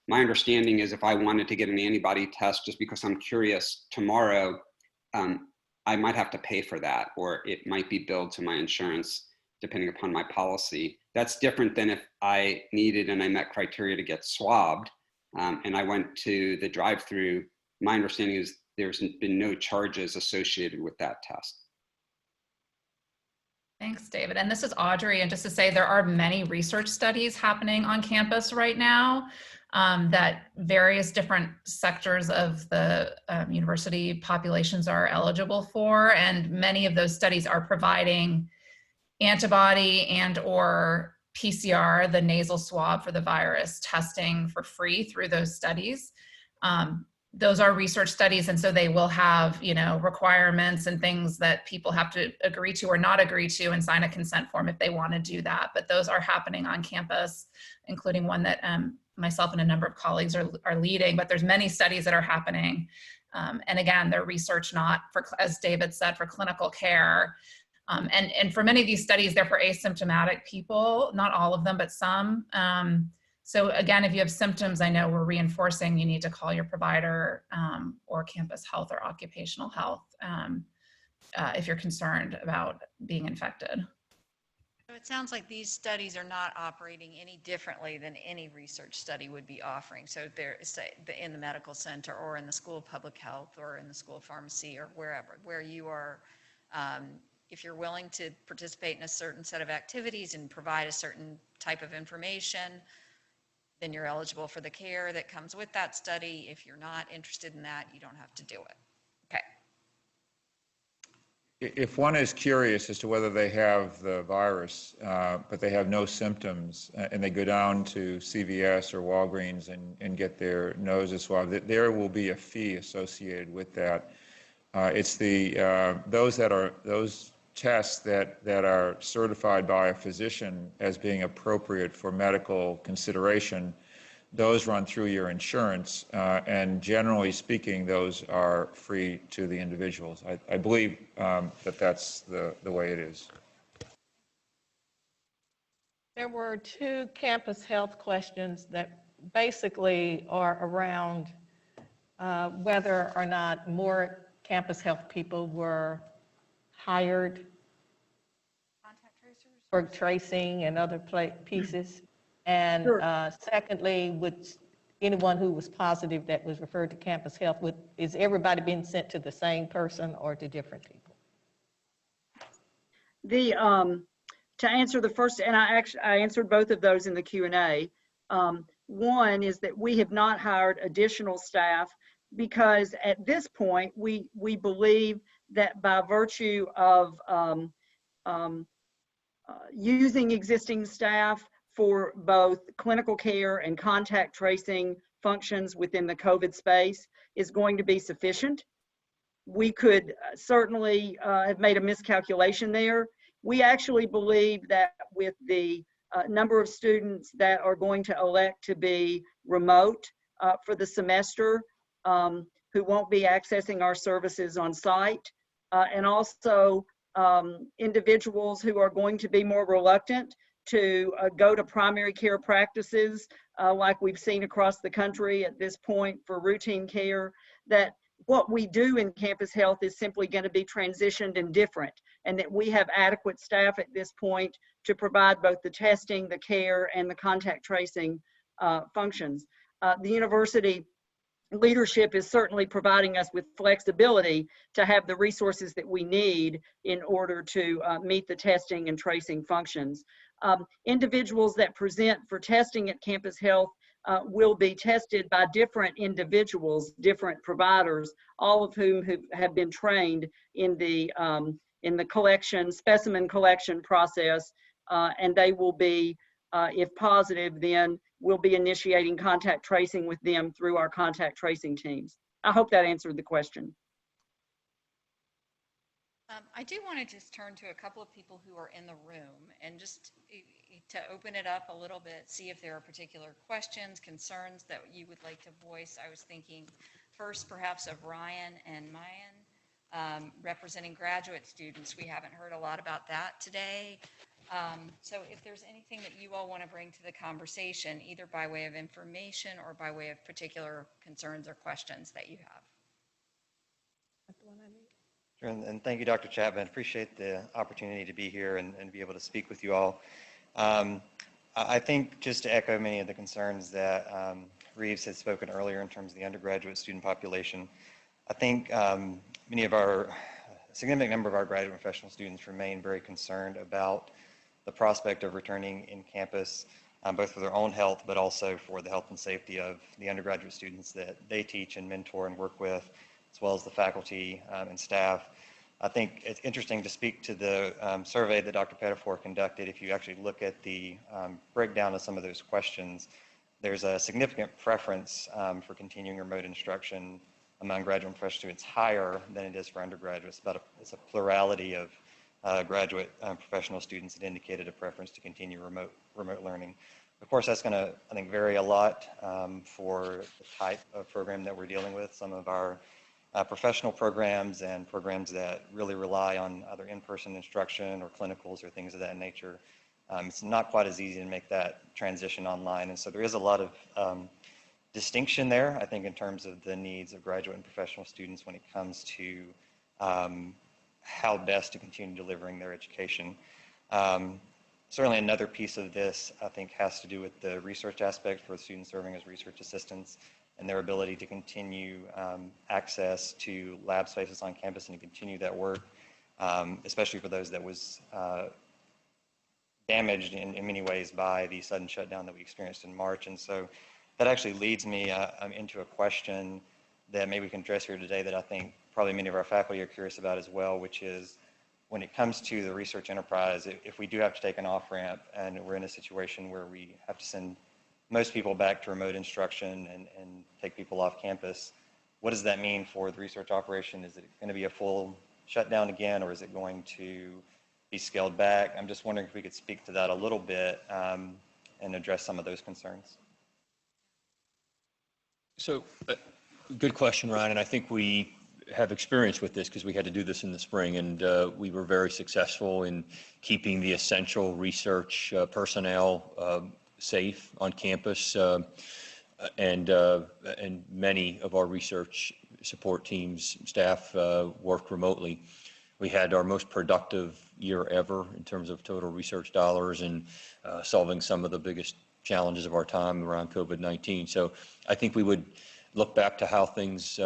my understanding is if I wanted to get an antibody test just because I'm curious tomorrow, I might have to pay for that, or it might be billed to my insurance depending upon my policy. That's different than if I needed and I met criteria to get swabbed and I went to the drive-through. My understanding is there's been no charges associated with that test. Thanks, David. And this is Audrey. And just to say, there are many research studies happening on campus right now that various different sectors of the university populations are eligible for. And many of those studies are providing antibody and or PCR, the nasal swab for the virus, testing for free through those studies. Those are research studies, and so they will have, you know, requirements and things that people have to agree to or not agree to and sign a consent form if they want to do that. But those are happening on campus, including one that myself and a number of colleagues are leading. But there's many studies that are happening. And again, they're research not for, as David said, for clinical care. And for many of these studies, they're for asymptomatic people, not all of them, but some. So again, if you have symptoms, I know we're reinforcing you need to call your provider or campus health or occupational health if you're concerned about being infected. So it sounds like these studies are not operating any differently than any research study would be offering. So they're say in the medical center or in the School of Public Health or in the School of Pharmacy or wherever, where you are, if you're willing to participate in a certain set of activities and provide a certain type of information, then you're eligible for the care that comes with that study. If you're not interested in that, you don't have to do it. Okay. If one is curious as to whether they have the virus, but they have no symptoms, and they go down to CVS or Walgreens and get their noses swabbed, there will be a fee associated with that. It's those tests that are certified by a physician as being appropriate for medical consideration. Those run through your insurance, and generally speaking, those are free to the individuals. I believe that's the way it is. There were two campus health questions that basically are around whether or not more campus health people were hired for tracing and other pieces. And secondly, would anyone who was positive that was referred to campus health, is everybody being sent to the same person or to different people? To answer the first, and I answered both of those in the Q&A. One is that we have not hired additional staff because at this point, we believe that by virtue of using existing staff for both clinical care and contact tracing functions within the COVID space is going to be sufficient. We could certainly have made a miscalculation there. We actually believe that with the number of students that are going to elect to be remote for the semester, who won't be accessing our services on site, and also individuals who are going to be more reluctant to go to primary care practices like we've seen across the country at this point for routine care, that what we do in campus health is simply going to be transitioned and different, and that we have adequate staff at this point to provide both the testing, the care, and the contact tracing functions. The university leadership is certainly providing us with flexibility to have the resources that we need in order to meet the testing and tracing functions. Individuals that present for testing at Campus Health will be tested by different individuals, different providers, all of whom have been trained in the specimen collection process, and they will be, if positive, then we'll be initiating contact tracing with them through our contact tracing teams. I hope that answered the question. I do want to just turn to a couple of people who are in the room and just to open it up a little bit, see if there are particular questions, concerns that you would like to voice. I was thinking first perhaps of Ryan and Mayan, representing graduate students. We haven't heard a lot about that today. So if there's anything that you all want to bring to the conversation, either by way of information or by way of particular concerns or questions that you have. Sure, and thank you, Dr. Chapman. Appreciate the opportunity to be here and be able to speak with you all. I think just to echo many of the concerns that Reeves had spoken earlier in terms of the undergraduate student population, I think a significant number of our graduate professional students remain very concerned about the prospect of returning in campus, both for their own health, but also for the health and safety of the undergraduate students that they teach and mentor and work with, as well as the faculty and staff. I think it's interesting to speak to the survey that Dr. Pettifor conducted. If you actually look at the breakdown of some of those questions, there's a significant preference for continuing remote instruction among graduate and professional students, higher than it is for undergraduates. It's a plurality of graduate professional students that indicated a preference to continue remote learning. Of course, that's going to, I think, vary a lot for the type of program that we're dealing with. Some of our professional programs and programs that really rely on either in-person instruction or clinicals or things of that nature, it's not quite as easy to make that transition online. And so there is a lot of distinction there, I think, in terms of the needs of graduate and professional students when it comes to how best to continue delivering their education. Certainly another piece of this, I think, has to do with the research aspect for students serving as research assistants and their ability to continue access to lab spaces on campus and to continue that work, especially for those that was damaged in many ways by the sudden shutdown that we experienced in March. And so that actually leads me into a question that maybe we can address here today that I think probably many of our faculty are curious about as well, which is when it comes to the research enterprise, if we do have to take an off-ramp and we're in a situation where we have to send most people back to remote instruction and take people off campus, what does that mean for the research operation? Is it going to be a full shutdown again, or is it going to be scaled back? I'm just wondering if we could speak to that a little bit and address some of those concerns. So, good question, Ryan, and I think we have experience with this because we had to do this in the spring, and we were very successful in keeping the essential research personnel safe on campus, and many of our research support teams, staff worked remotely. We had our most productive year ever in terms of total research dollars and solving some of the biggest challenges of our time around COVID-19. So I think we would look back to how things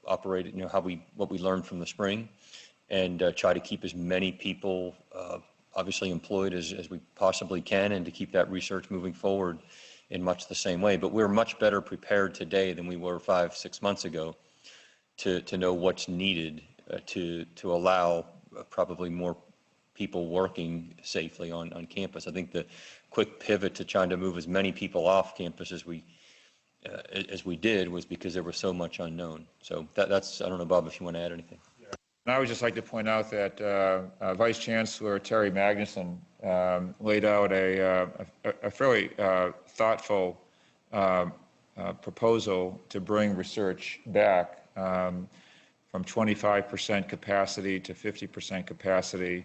operated, what we learned from the spring, and try to keep as many people obviously employed as we possibly can, and to keep that research moving forward in much the same way. But we're much better prepared today than we were 5-6 months ago to know what's needed to allow probably more people working safely on campus. I think the quick pivot to trying to move as many people off campus as we did was because there was so much unknown. So that's, I don't know, Bob, if you want to add anything. And I would just like to point out that Vice Chancellor Terry Magnuson laid out a fairly thoughtful proposal to bring research back from 25% capacity to 50% capacity.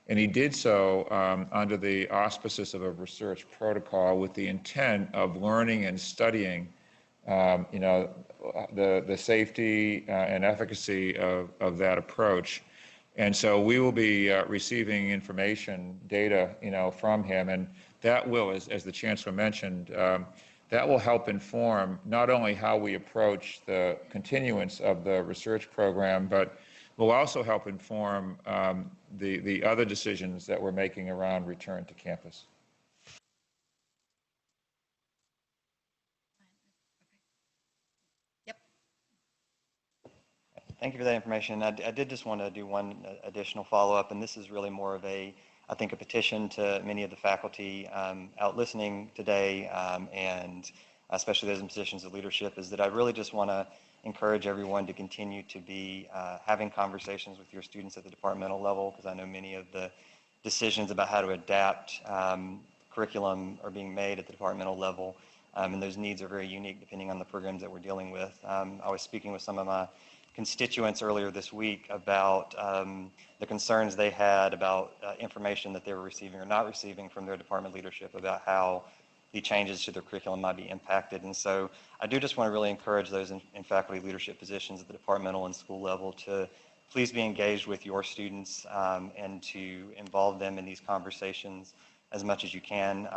And he did so under the auspices of a research protocol with the intent of learning and studying the safety and efficacy of that approach. And so we will be receiving information, data, from him, and that will, as the Chancellor mentioned, that will help inform not only how we approach the continuance of the research program, but will also help inform the other decisions that we're making around return to campus. Thank you for that information. I did just want to do one additional follow-up, and this is really more of a, I think, a petition to many of the faculty out listening today, and especially those in positions of leadership, is that I really just want to encourage everyone to continue to be having conversations with your students at the departmental level, because I know many of the decisions about how to adapt curriculum are being made at the departmental level, and those needs are very unique depending on the programs that we're dealing with. I was speaking with some of my constituents earlier this week about the concerns they had about information that they were receiving or not receiving from their department leadership about how the changes to their curriculum might be impacted. And so I do just want to really encourage those in faculty leadership positions at the departmental and school level to please be engaged with your students and to involve them in these conversations as much as you can.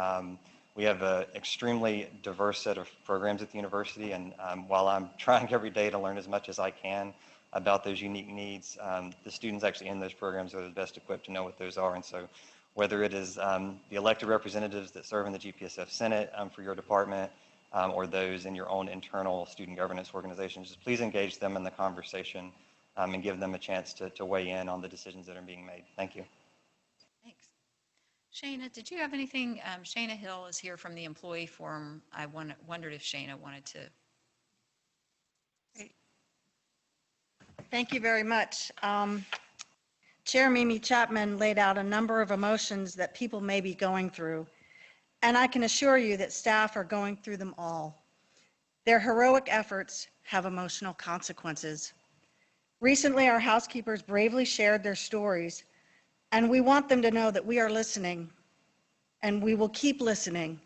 We have an extremely diverse set of programs at the university, and while I'm trying every day to learn as much as I can about those unique needs, the students actually in those programs are the best equipped to know what those are. And so whether it is the elected representatives that serve in the GPSF Senate for your department, or those in your own internal student governance organizations, just please engage them in the conversation and give them a chance to weigh in on the decisions that are being made. Thank you. Thanks. Shana, did you have anything? Shana Hill is here from the Employee Forum. I wondered if Shana wanted to. Thank you very much. Chair Mimi Chapman laid out a number of emotions that people may be going through, and I can assure you that staff are going through them all. Their heroic efforts have emotional consequences. Recently, our housekeepers bravely shared their stories, and we want them to know that we are listening, and we will keep listening,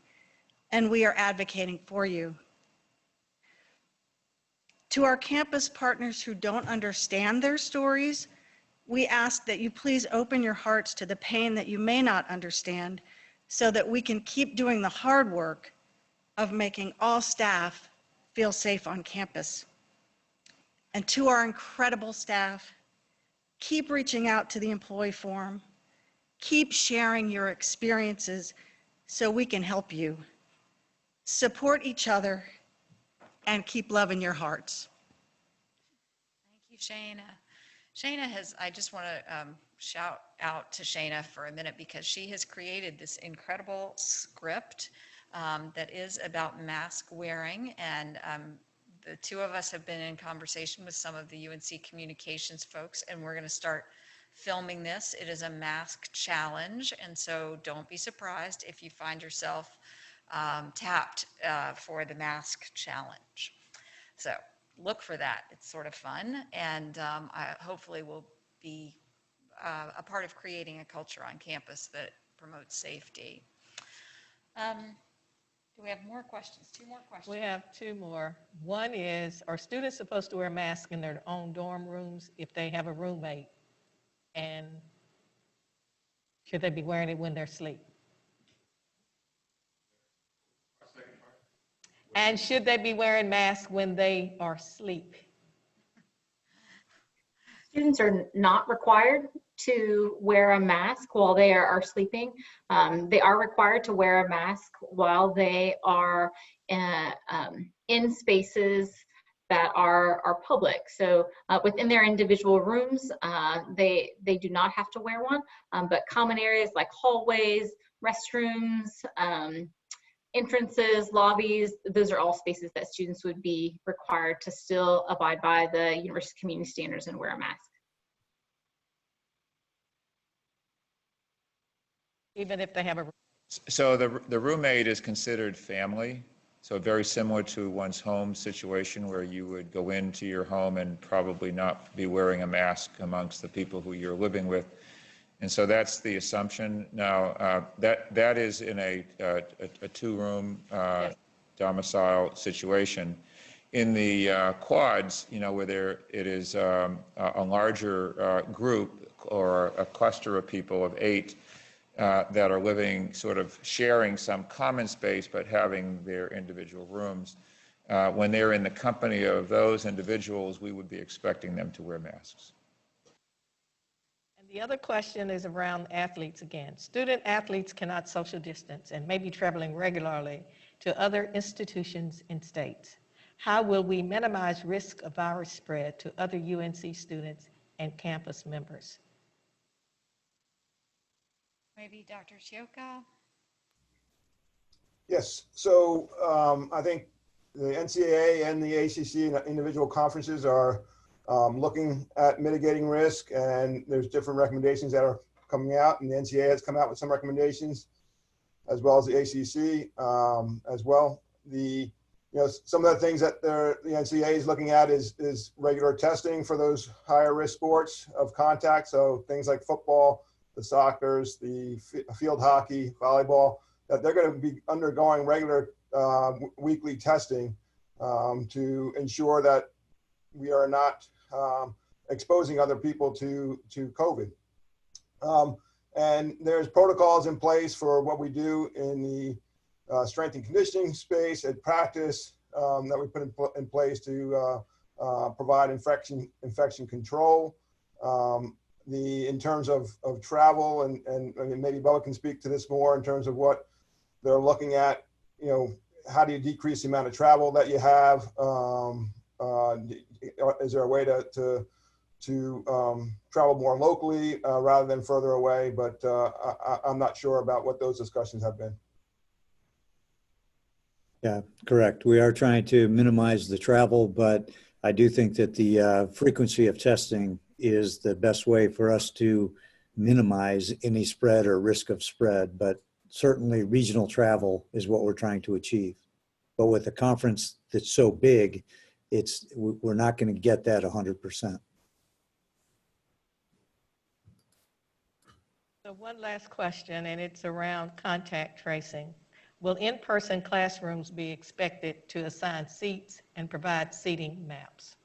and we are advocating for you. To our campus partners who don't understand their stories, we ask that you please open your hearts to the pain that you may not understand so that we can keep doing the hard work of making all staff feel safe on campus. And to our incredible staff, keep reaching out to the Employee Forum. Keep sharing your experiences so we can help you. Support each other and keep loving your hearts. Thank you, Shana. Shana has, I just want to shout out to Shana for a minute because she has created this incredible script that is about mask wearing, and the two of us have been in conversation with some of the UNC communications folks, and we're going to start filming this. It is a mask challenge, and so don't be surprised if you find yourself tapped for the mask challenge. So look for that. It's sort of fun, and I hopefully will be a part of creating a culture on campus that promotes safety. Do we have more questions? Two more questions. We have two more. One is, are students supposed to wear masks in their own dorm rooms if they have a roommate? And should they be wearing it when they're asleep? And should they be wearing masks when they are asleep? Students are not required to wear a mask while they are sleeping. They are required to wear a mask while they are in spaces that are public. So within their individual rooms, they do not have to wear one, but common areas like hallways, restrooms, entrances, lobbies, those are all spaces that students would be required to still abide by the university community standards and wear a mask. Even if they have a... So the roommate is considered family, so very similar to one's home situation where you would go into your home and probably not be wearing a mask amongst the people who you're living with. And so that's the assumption. Now, that is in a two-room domicile situation. In the quads, where it is a larger group or a cluster of people of 8, that are living sort of sharing some common space but having their individual rooms. When they're in the company of those individuals, we would be expecting them to wear masks. And the other question is around athletes again. Student athletes cannot social distance and may be traveling regularly to other institutions and states. How will we minimize risk of virus spread to other UNC students and campus members? Maybe Dr. Chioka? Yes, so I think the NCAA and the ACC and individual conferences are looking at mitigating risk, and there's different recommendations that are coming out, and the NCAA has come out with some recommendations, as well as the ACC as well. Some of the things that the NCAA is looking at is regular testing for those higher risk sports of contact, so things like football, the soccers, the field hockey, volleyball, that they're going to be undergoing regular weekly testing to ensure that we are not exposing other people to COVID. And there's protocols in place for what we do in the strength and conditioning space at practice that we put in place to provide infection control. In terms of travel, and maybe Bella can speak to this more in terms of what they're looking at, how do you decrease the amount of travel that you have? Is there a way to travel more locally rather than further away? But I'm not sure about what those discussions have been. Yeah, correct. We are trying to minimize the travel, but I do think that the frequency of testing is the best way for us to minimize any spread or risk of spread. But certainly regional travel is what we're trying to achieve. But with a conference that's so big, we're not going to get that 100%. So one last question, and it's around contact tracing. Will in-person classrooms be expected to assign seats and provide seating maps?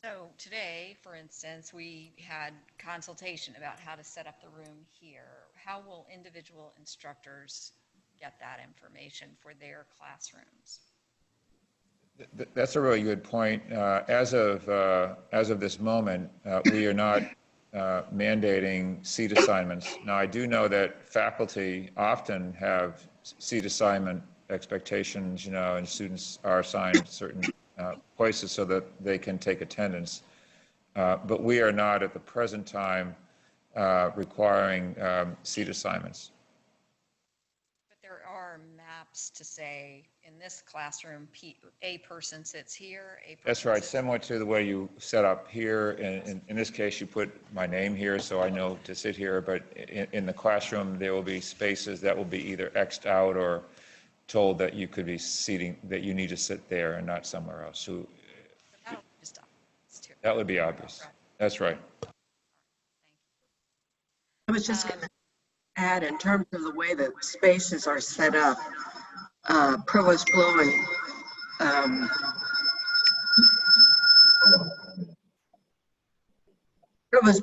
So today, for instance, we had consultation about how to set up the room here. How will individual instructors get that information for their classrooms? That's a really good point. As of this moment, we are not mandating seat assignments. Now, I do know that faculty often have seat assignment expectations, and students are assigned certain places so that they can take attendance. But we are not at the present time requiring seat assignments. But there are maps to say, in this classroom, a person sits here, a person That's right, sits similar to the way you set up here. In this case, you put my name here, so I know to sit here. But in the classroom, there will be spaces that will be either X'd out or told that you could be seating, that you need to sit there and not somewhere else. So that would be obvious. That's right. I was just going to add, in terms of the way that spaces are set up, Provost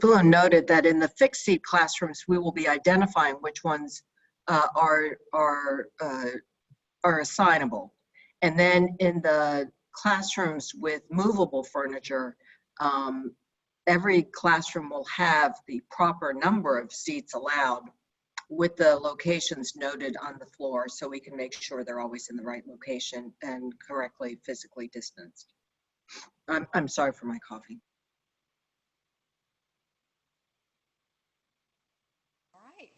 Bloom noted that in the fixed seat classrooms, we will be identifying which ones are assignable. And then in the classrooms with movable furniture, every classroom will have the proper number of seats allowed with the locations noted on the floor, so we can make sure they're always in the right location and correctly physically distanced. I'm sorry for my coughing. All right.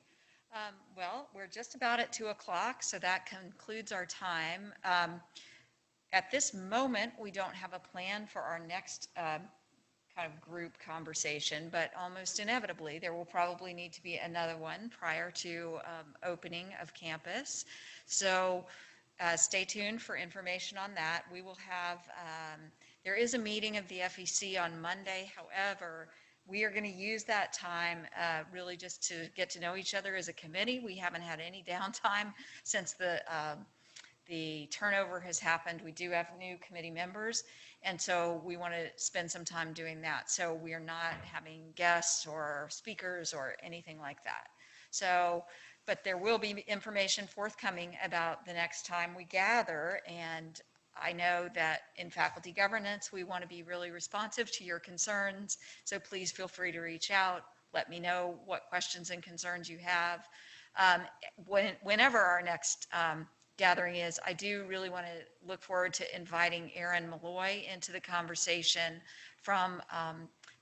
Well, we're just about at 2 o'clock, so that concludes our time. At this moment, we don't have a plan for our next kind of group conversation, but almost inevitably, there will probably need to be another one prior to opening of campus. So stay tuned for information on that. We will have, there is a meeting of the FEC on Monday. However, we are going to use that time really just to get to know each other as a committee. We haven't had any downtime since the turnover has happened. We do have new committee members, And so we want to spend some time doing that. So we are not having guests or speakers or anything like that. So, but there will be information forthcoming about the next time we gather. And I know that in faculty governance, we want to be really responsive to your concerns. So please feel free to reach out. Let me know what questions and concerns you have. Whenever our next gathering is, I do really want to look forward to inviting Erin Malloy into the conversation from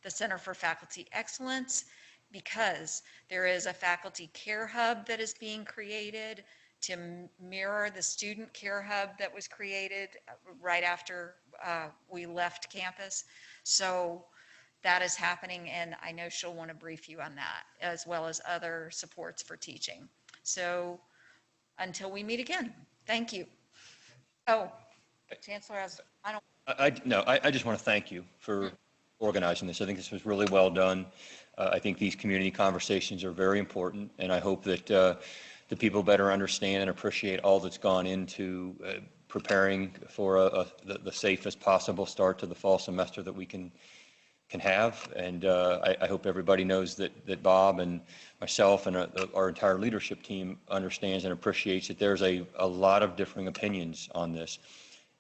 the Center for Faculty Excellence, because there is a faculty care hub that is being created to mirror the student care hub that was created right after we left campus. So that is happening, and I know she'll want to brief you on that, as well as other supports for teaching. So until we meet again, thank you. Oh, Chancellor, I just want to thank you for organizing this. I think this was really well done. I think these community conversations are very important, and I hope that the people better understand and appreciate all that's gone into preparing for the safest possible start to the fall semester that we can have. And I hope everybody knows that Bob and myself and our entire leadership team understands and appreciates that there's a lot of differing opinions on this.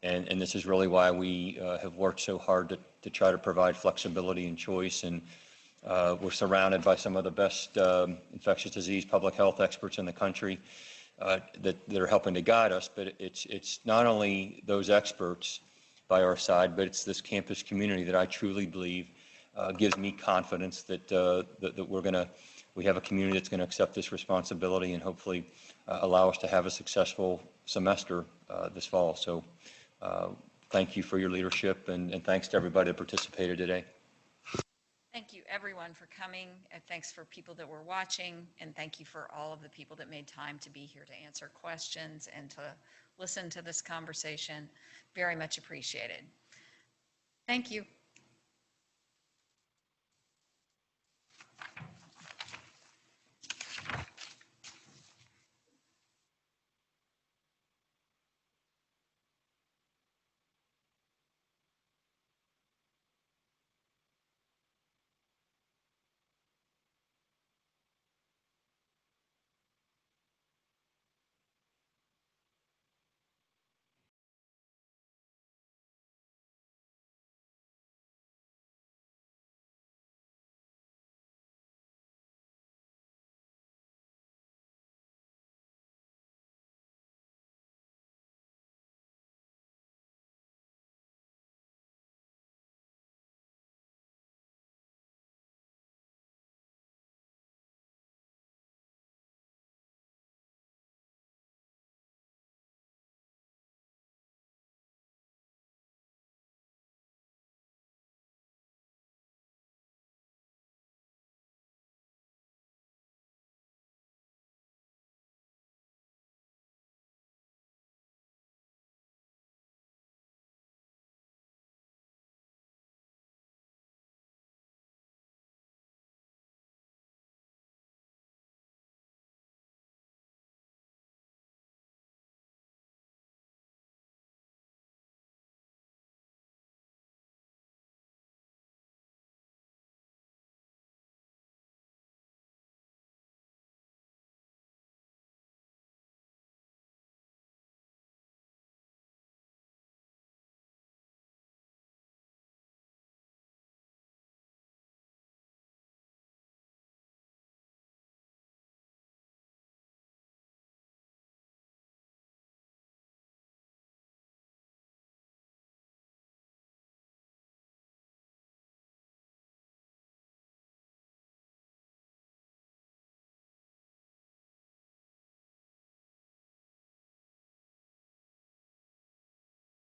And this is really why we have worked so hard to try to provide flexibility and choice. And we're surrounded by some of the best infectious disease public health experts in the country that are helping to guide us. But it's not only those experts by our side, but it's this campus community that I truly believe gives me confidence that we have a community that's going to accept this responsibility and hopefully allow us to have a successful semester this fall. So thank you for your leadership, and thanks to everybody that participated today. Thank you everyone for coming, and thanks for people that were watching, and thank you for all of the people that made time to be here to answer questions and to listen to this conversation. Very much appreciated. Thank you.